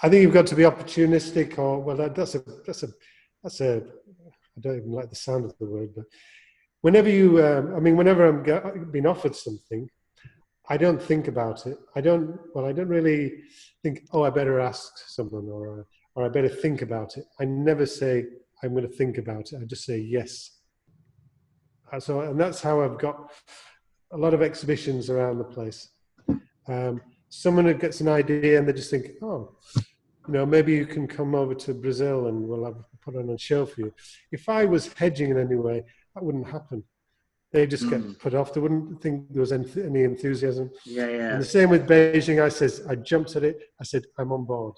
I think you've got to be opportunistic, or that's a I don't even like the sound of the word, but whenever whenever I'm being offered something, I don't think about it. I don't really think, oh, I better ask someone, or I better think about it. I never say I'm going to think about it. I just say yes. And that's how I've got a lot of exhibitions around the place. Someone who gets an idea and they just think, oh, maybe you can come over to Brazil and we'll put on a show for you. If I was hedging in any way, that wouldn't happen. They just get put off. They wouldn't think there was any enthusiasm.
Yeah.
And the same with Beijing. I jumped at it. I said, I'm on board.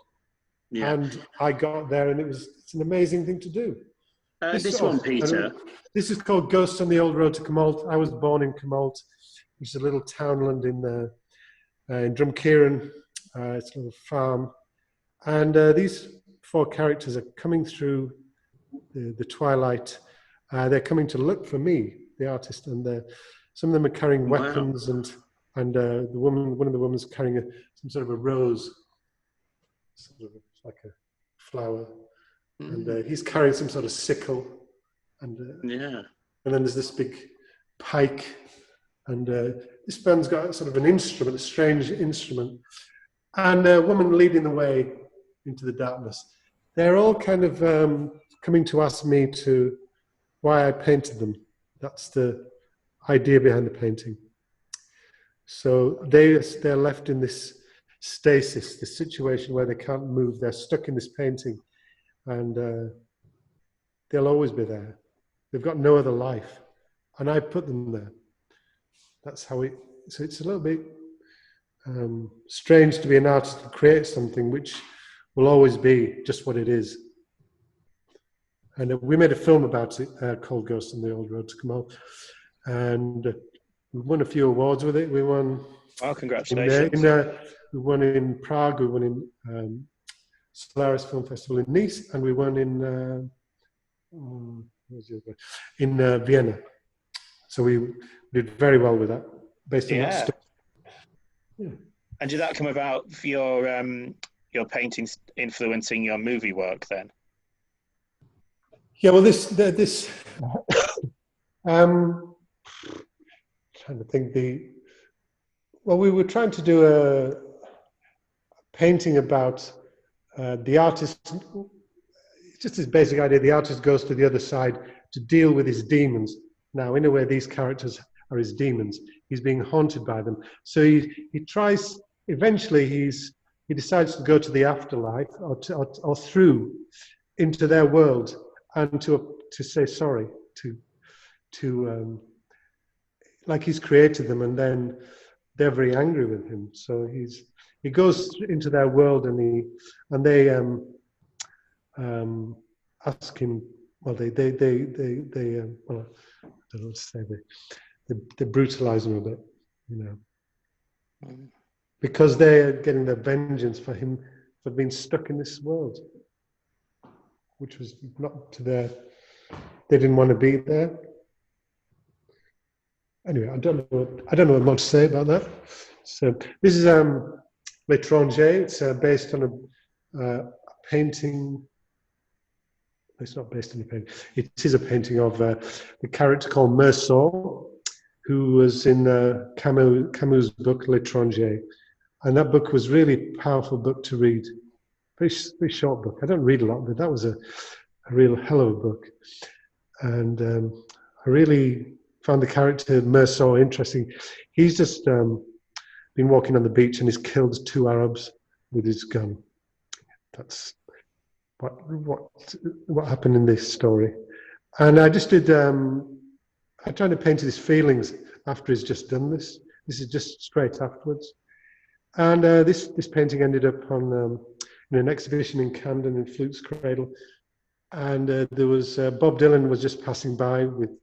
Yeah.
And I got there, and it's an amazing thing to do.
This one, Peter.
This is called Ghosts on the Old Road to Comolt. I was born in Comolt, which is a little townland in Drumkeeran. It's a little farm. And these 4 characters are coming through the twilight. They're coming to look for me, the artist, and some of them are carrying weapons, and one of the women's carrying some sort of a rose, sort of like a flower, and he's carrying some sort of sickle, and then there's this big pike, and this man's got sort of an instrument, a strange instrument, and a woman leading the way into the darkness. They're all kind of coming to ask me why I painted them. That's the idea behind the painting. So they're left in this stasis, this situation where they can't move. They're stuck in this painting, and they'll always be there. They've got no other life, and I put them there. That's how so it's a little bit strange to be an artist and create something which will always be just what it is. And we made a film about it called Ghosts on the Old Road to Comolt, and we won a few awards with it. We won.
Wow! Congratulations.
We won in Prague. We won in Solaris Film Festival in Nice, and we won in Vienna. So we did very well with that, based on that stuff. Yeah.
And did that come about for your paintings influencing your movie work then?
Yeah, well, this trying to think we were trying to do a painting about the artist. It's just this basic idea: the artist goes to the other side to deal with his demons. Now, in a way, these characters are his demons. He's being haunted by them. So he tries. Eventually, he decides to go to the afterlife or through into their world, and to say sorry, to like he's created them, and then they're very angry with him. So he goes into their world, and they ask him. Well, they well, I don't know what to say. They brutalize him a bit, because they're getting their vengeance for him for being stuck in this world, which was not to they didn't want to be there. Anyway, I don't know what more to say about that. So this is L'étranger. It's based on a painting. It's not based on a painting. It is a painting of the character called Merceau, who was in Camus' book L'étranger, and that book was really a powerful book to read. Very, very short book. I don't read a lot, but that was a real hell of a book. And I really found the character Merceau interesting. He's just been walking on the beach and he's killed 2 Arabs with his gun. That's what happened in this story. And I just did. I tried to paint his feelings after he's just done this. This is just straight afterwards. And this painting ended up on in an exhibition in Camden in Flute's Cradle. And there was Bob Dylan was just passing by with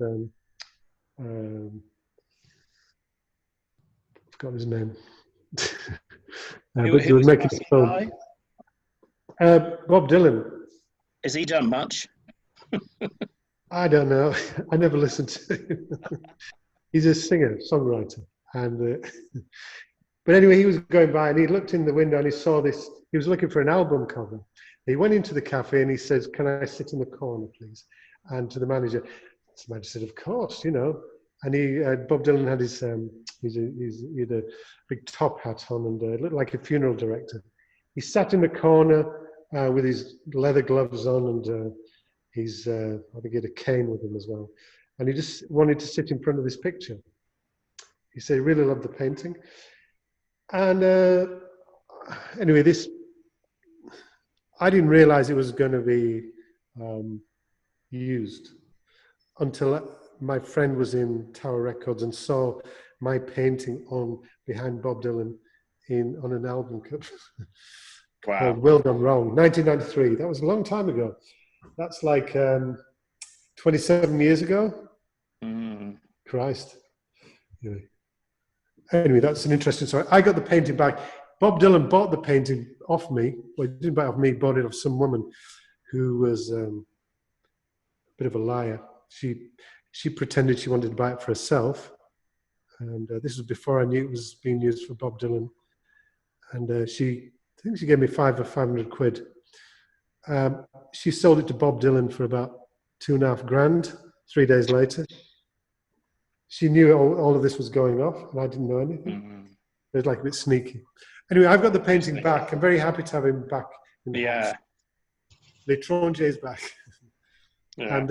forgot his name. But they were making a film. Bob Dylan.
Has he done much?
I don't know. I never listened to him. He's a singer, songwriter, and but anyway, he was going by and he looked in the window and he saw this. He was looking for an album cover. He went into the cafe and he says, "Can I sit in the corner, please?" And to the manager said, "Of course, you know." And Bob Dylan had his he had a big top hat on and looked like a funeral director. He sat in the corner with his leather gloves on and I think he had a cane with him as well. And he just wanted to sit in front of this picture. He said he really loved the painting. And anyway, I didn't realize it was going to be used until my friend was in Tower Records and saw my painting behind Bob Dylan on an album cover.
Wow.
Called Well Done Wrong, 1993. That was a long time ago. That's like 27 years ago.
Mm.
Christ. Anyway, that's an interesting story. I got the painting back. Bob Dylan bought the painting off me. Well, he didn't buy it off me, he bought it off some woman who was a bit of a liar. She pretended she wanted to buy it for herself. And this was before I knew it was being used for Bob Dylan. And I think she gave me 500 quid. She sold it to Bob Dylan for about $2,500 3 days later. She knew all of this was going off, and I didn't know anything.
Mm-hmm.
It was like a bit sneaky. Anyway, I've got the painting back. I'm very happy to have him back in the house. L'étranger is back.
Yeah.
And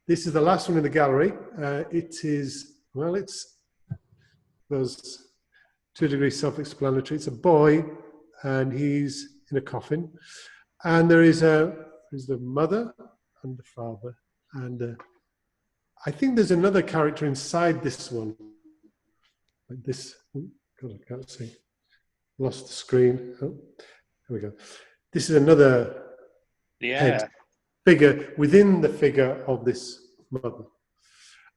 this is the last one in the gallery. It's those 2 degrees self-explanatory. It's a boy, and he's in a coffin. And there's the mother and the father. And I think there's another character inside this one. Like this. God, I can't see. Lost the screen. Oh, here we go. This is another head figure within the figure of this mother.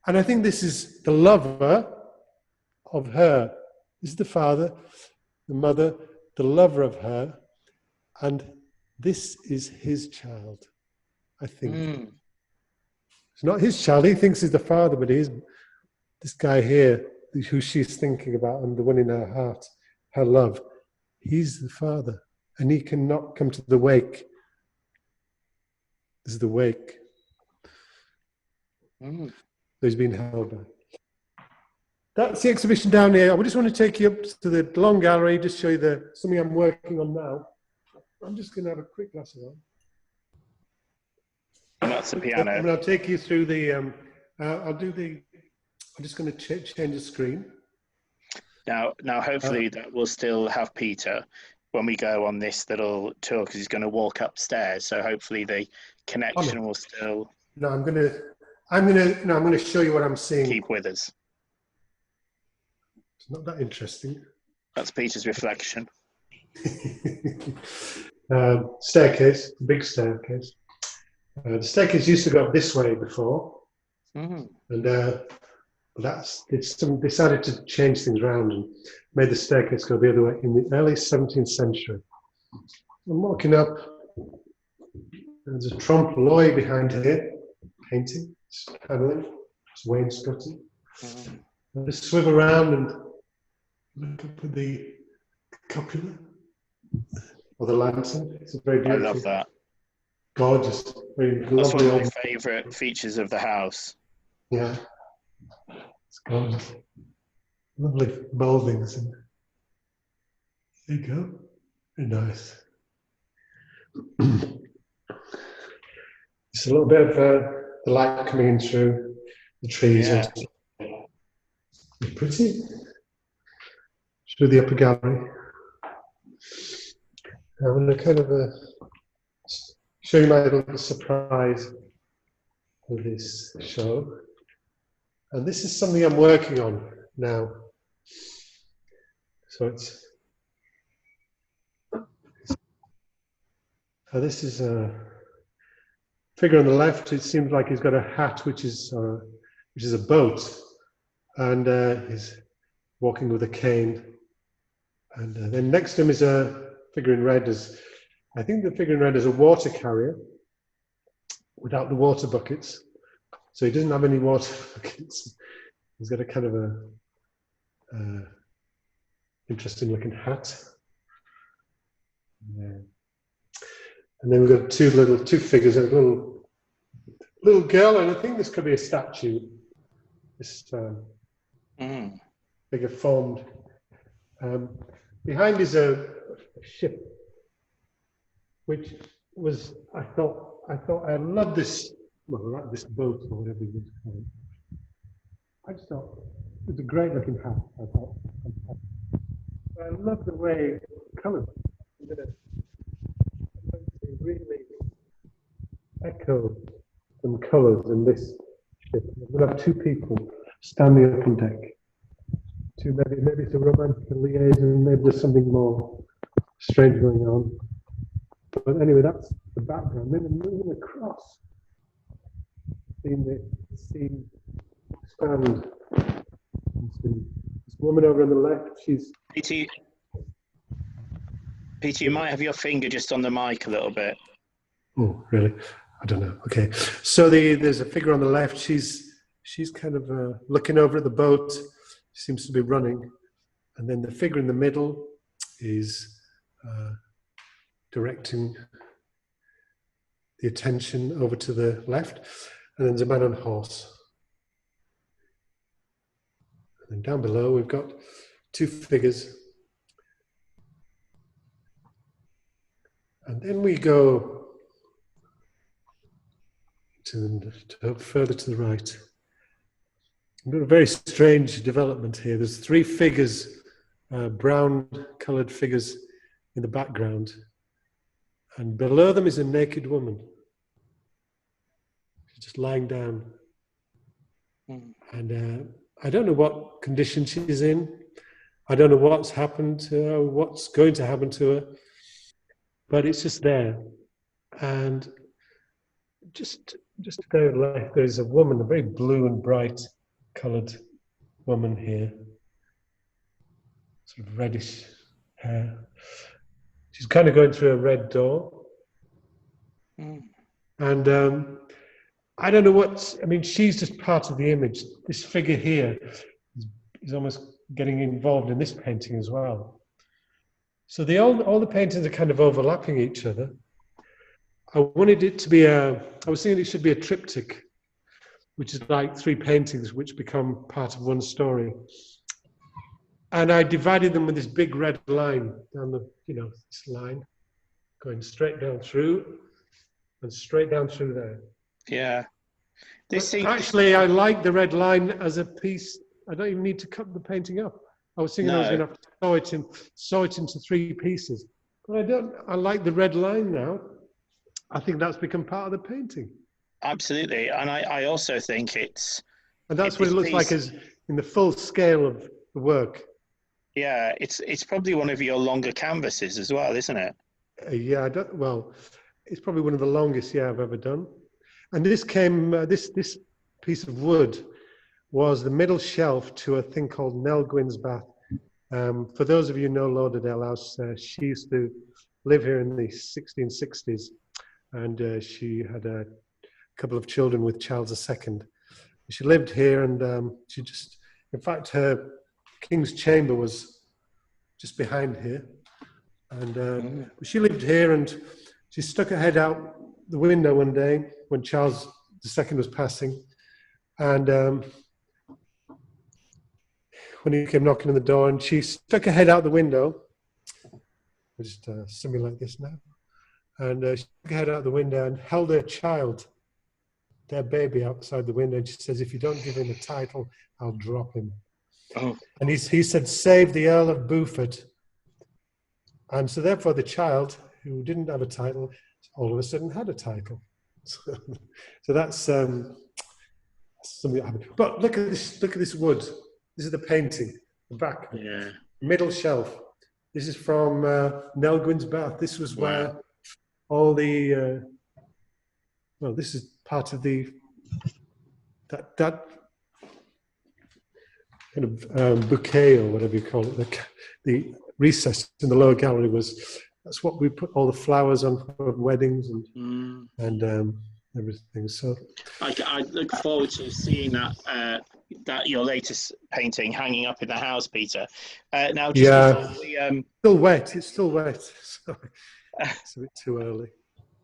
And I think this is the lover of her. This is the father, the mother, the lover of her. And this is his child, I think. Mm. It's not his child. He thinks he's the father, but he's this guy here, who she's thinking about, and the one in her heart, her love. He's the father, and he cannot come to the wake. This is the wake. Mm. So he's been held back. That's the exhibition down here. I just want to take you up to the long gallery, just show you something I'm working on now. I'm just going to have a quick glass of wine.
That's the piano.
And I'll take you through the. I'm just going to change the screen.
Now, hopefully that will still have Peter when we go on this little tour, because he's going to walk upstairs. So hopefully the connection will still.
No, I'm going to show you what I'm seeing.
Keep with us.
It's not that interesting.
That's Peter's reflection.
Staircase, big staircase. The staircase used to go up this way before, and decided to change things around and made the staircase go the other way in the early 17th century. I'm walking up. There's a trompe l'oeil behind here, painting, it's paneling, it's wainscoting. I just swivel around and look up at the cupola. Or the lantern. It's a very beautiful.
I love that.
Gorgeous. Very
That's
lovely.
one of my favourite features of the house.
Yeah. It's Lovely mouldings. And there you go. Very nice. Just a little bit of the light coming in through the trees.
Yeah.
And pretty. Through the upper gallery. I'm going to kind of show you my little surprise for this show. And this is something I'm working on now. So this is a figure on the left. It seems like he's got a hat, which is a boat, and he's walking with a cane. And then next to him is a figure in red. I think the figure in red is a water carrier without the water buckets. So he doesn't have any water buckets. He's got a kind of a interesting looking hat. Yeah. And then we've got two figures, a little girl, and I think this could be a statue. This figure formed. Behind is a ship, which was I thought I love this. Well, this boat or whatever you call it. I just thought it was a great looking hat. I thought, I love the way colours. Really echo some colours in this ship. We'll have two people standing up on deck. Maybe it's a romantic liaison, maybe there's something more strange going on. But anyway, that's the background. Then moving across, seeing the scene expand. This woman over on the left, she's.
Peter, you might have your finger just on the mic a little bit.
Oh, really? I don't know. Okay. So there's a figure on the left. She's kind of looking over at the boat. She seems to be running. And then the figure in the middle is directing the attention over to the left. And then there's a man on a horse. And then down below, we've got two figures. And then we go further to the right. We've got a very strange development here. There's three figures, brown-coloured figures in the background. And below them is a naked woman. She's just lying down. And I don't know what condition she's in. I don't know what's happened to her, what's going to happen to her. But it's just there. And just there left, there's a woman, a very blue and bright coloured woman here. Sort of reddish hair. She's kind of going through a red door. And I don't know she's just part of the image. This figure here is almost getting involved in this painting as well. So all the paintings are kind of overlapping each other. I wanted it to be I was thinking it should be a triptych, which is like three paintings which become part of one story. And I divided them with this big red line down this line, going straight down through and straight down through there.
Yeah.
Actually, I like the red line as a piece. I don't even need to cut the painting up. I was thinking I was going to have to sew it into three pieces. But I don't. I like the red line now. I think that's become part of the painting.
Absolutely. And I also think it's...
And that's what it looks like as in the full scale of the work.
Yeah, it's probably one of your longer canvases as well, isn't it?
Yeah, it's probably one of the longest I've ever done. And this came, this piece of wood was the middle shelf to a thing called Nell Gwyn's bath. For those of you who know Lauderdale House, she used to live here in the 1660s, and she had a couple of children with Charles II. She lived here, and in fact, her King's Chamber was just behind here. And she lived here, and she stuck her head out the window one day when Charles II was passing, and when he came knocking on the door, and she stuck her head out the window. I'll just simulate this now. And she stuck her head out the window and held her child, their baby, outside the window. And she says, "If you don't give him a title, I'll drop him."
Oh.
And he said, "Save the Earl of Beaufort." And so therefore the child, who didn't have a title, all of a sudden had a title. So that's something that happened. But look at this wood. This is the painting, the back.
Yeah.
Middle shelf. This is from Nell Gwyn's Bath. This was where all the well, this is part of the that kind of bouquet, or whatever you call it, the recess in the lower gallery that's what we put all the flowers on for weddings and everything. So
I look forward to seeing that your latest painting hanging up in the house, Peter. Now, just before we,
still wet. It's still wet. So it's a bit too early.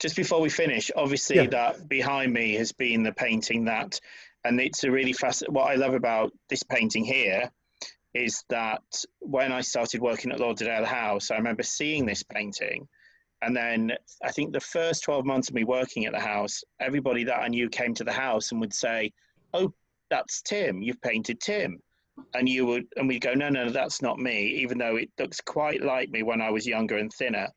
Just before we finish, obviously that behind me has been the painting that, and it's a really what I love about this painting here is that when I started working at Lauderdale House, I remember seeing this painting. And then I think the first 12 months of me working at the house, everybody that I knew came to the house and would say, "Oh, that's Tim, you've painted Tim." And we'd go, no, that's not me, even though it looks quite like me when I was younger and thinner.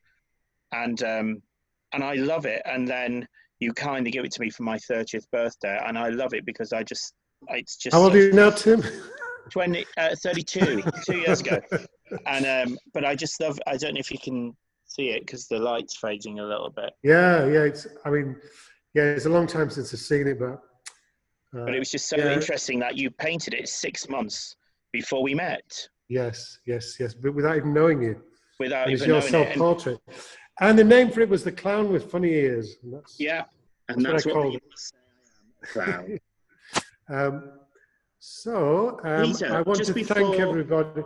And I love it. And then you kind of give it to me for my 30th birthday. And I love it because it's just.
How old are you now, Tim?
32, 2 years ago. And but I just love, I don't know if you can see it because the light's fading a little bit.
Yeah, it's a long time since I've seen it, but
it was just so interesting that you painted it 6 months before we met.
Yes, but without even knowing you.
Without even
knowing it. It's your self-portrait. And the name for it was The Clown with Funny Ears. And that's
what
I called
it.
Clown. Peter, I want to thank everybody.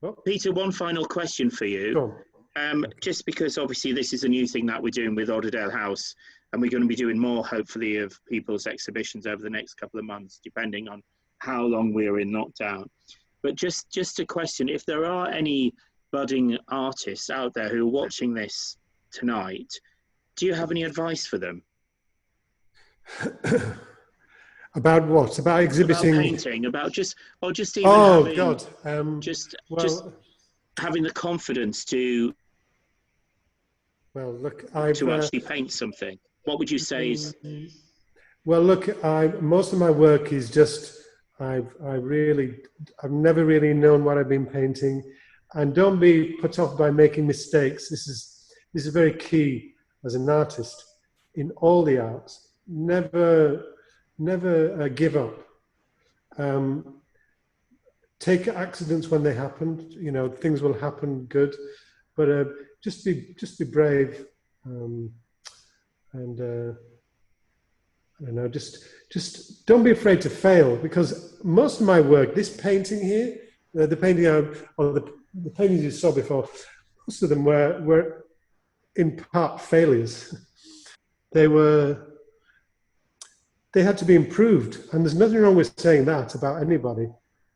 Oh.
Peter, one final question for you.
Go on.
Just because obviously this is a new thing that we're doing with Lauderdale House, and we're going to be doing more, hopefully, of people's exhibitions over the next couple of months, depending on how long we're in lockdown. But just a question, if there are any budding artists out there who are watching this tonight, do you have any advice for them?
About what? About exhibiting?
About painting, about just even having the confidence to actually paint something. What would you say is?
Well, look, most of my work is just I've never really known what I've been painting, and don't be put off by making mistakes. This is very key as an artist in all the arts. Never give up. Take accidents when they happen. You know, things will happen good, but just be brave. I don't know. Just don't be afraid to fail, because most of my work, this painting here, the paintings you saw before, most of them were in part failures. They had to be improved, and there's nothing wrong with saying that about anybody.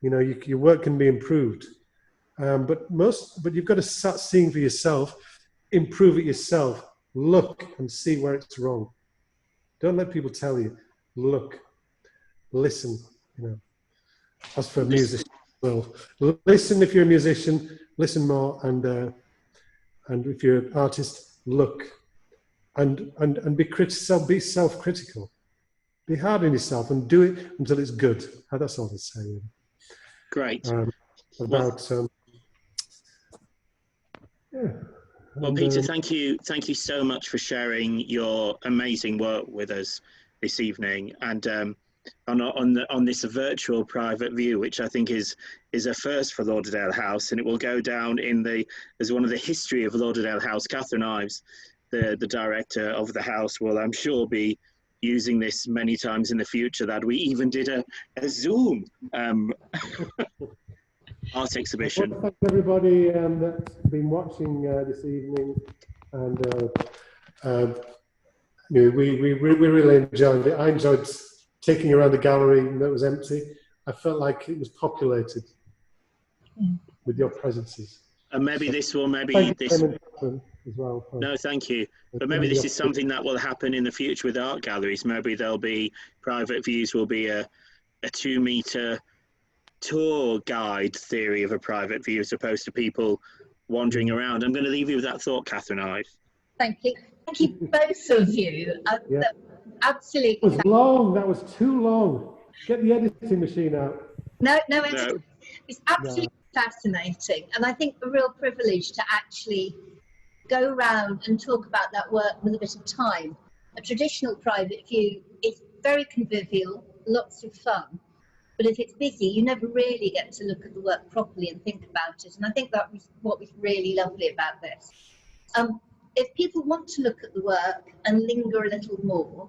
You know, your work can be improved, but you've got to start seeing for yourself, improve it yourself, look and see where it's wrong. Don't let people tell you. Look, listen. You know, as for a musician, well, listen if you're a musician. Listen more, and if you're an artist, look, and be self-critical. Be hard on yourself and do it until it's good. That's all I'm saying.
Great. Well, Peter, thank you so much for sharing your amazing work with us this evening, and on this virtual private view, which I think is a first for Lauderdale House, and it will go down as one of the history of Lauderdale House. Catherine Ives, the director of the house, will, I'm sure, be using this many times in the future. That we even did a Zoom art exhibition.
Well, thanks everybody that's been watching this evening, and we really enjoyed it. I enjoyed taking around the gallery that was empty. I felt like it was populated. with your presences.
And maybe this will, maybe
Thank you,
this.
Tim and Catherine, as well.
No, thank you. But maybe this is something that will happen in the future with art galleries. Maybe there'll be private views will be a 2-meter tour guide theory of a private view as opposed to people wandering around. I'm going to leave you with that thought, Catherine Ive.
Thank you. Thank you, both of you.
Yeah.
Absolutely.
It was long. That was too long. Get the editing machine out.
No. It's absolutely fascinating. And I think a real privilege to actually go around and talk about that work with a bit of time. A traditional private view is very convivial, lots of fun. But if it's busy, you never really get to look at the work properly and think about it. And I think that was what was really lovely about this. If people want to look at the work and linger a little more,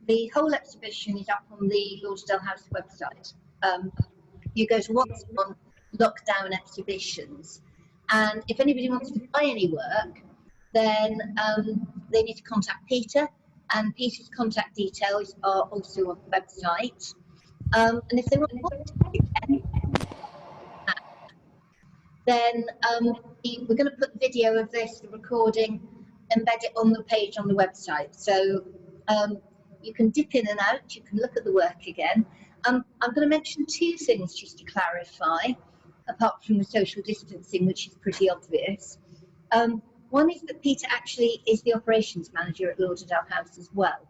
the whole exhibition is up on the Lauderdale House website. You go to what's on lockdown exhibitions. And if anybody wants to buy any work, then they need to contact Peter. And Peter's contact details are also on the website. And if they want to then we're going to put the video of this, the recording, embed it on the page on the website. So you can dip in and out, you can look at the work again. I'm going to mention 2 things just to clarify, apart from the social distancing, which is pretty obvious. One is that Peter actually is the operations manager at Lauderdale House as well,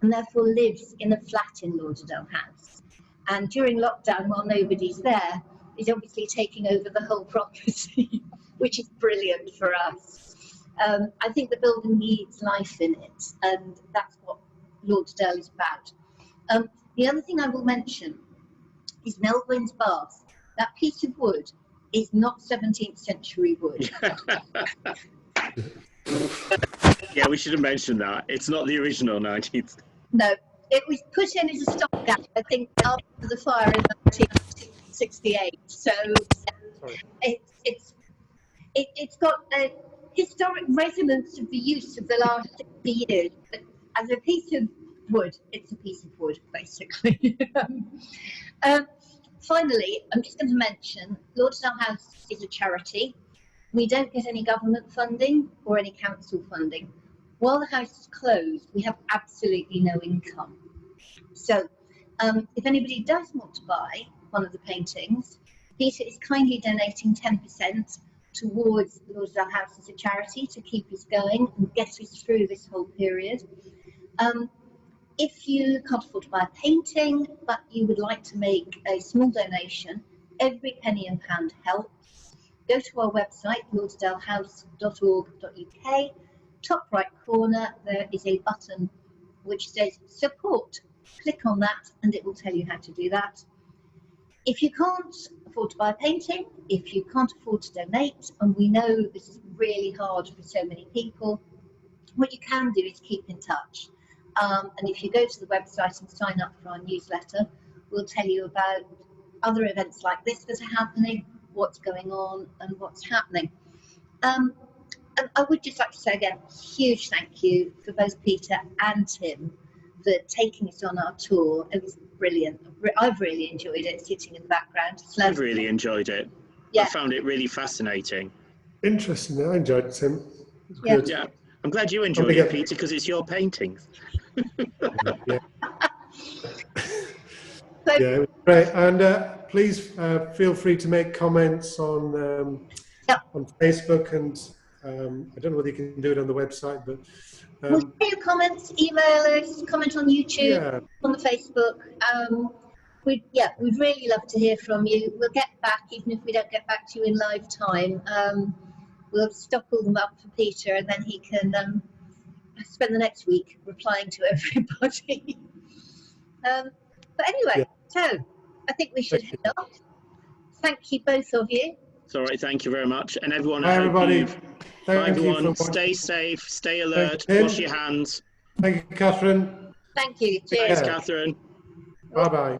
and therefore lives in a flat in Lauderdale House. And during lockdown, while nobody's there, is obviously taking over the whole property, which is brilliant for us. I think the building needs life in it, and that's what Lauderdale is about. The other thing I will mention is Melvyn's bath. That piece of wood is not 17th century wood.
Yeah, we should have mentioned that. It's not the original 19th.
No, it was put in as a stopgap, I think, after the fire in 1968. So it's got a historic resonance of the use of the last 60 years. But as a piece of wood, it's a piece of wood, basically. Finally, I'm just going to mention Lauderdale House is a charity. We don't get any government funding or any council funding. While the house is closed, we have absolutely no income. So if anybody does want to buy one of the paintings, Peter is kindly donating 10% towards Lauderdale House as a charity to keep us going and get us through this whole period. If you can't afford to buy a painting, but you would like to make a small donation, every penny and pound helps. Go to our website, lauderdalehouse.org.uk. Top right corner, there is a button which says support. Click on that and it will tell you how to do that. If you can't afford to buy a painting, if you can't afford to donate, and we know this is really hard for so many people, what you can do is keep in touch. And if you go to the website and sign up for our newsletter, we'll tell you about other events like this that are happening, what's going on and what's happening. And I would just like to say again, huge thank you for both Peter and Tim for taking us on our tour. It was brilliant. I've really enjoyed it, sitting in the background.
I've really enjoyed it.
Yeah.
I found it really fascinating.
Interesting. I enjoyed it, Tim. It was good.
Yeah. I'm glad you enjoyed it, Peter, because it's your paintings.
Yeah. Yeah, great. And please feel free to make comments on Facebook, and I don't know whether you can do it on the website, but
we'll share your comments, email us, comment on YouTube, on the Facebook. We'd really love to hear from you. We'll get back, even if we don't get back to you in live time. We'll stock all them up for Peter, and then he can spend the next week replying to everybody. But anyway, so I think we should head off. Thank you, both of you.
It's all right, thank you very much. And everyone,
bye, everybody.
Bye, everyone. Stay safe, stay alert, wash your hands.
Thank you, Catherine.
Thank you.
Cheers, Catherine.
Bye-bye.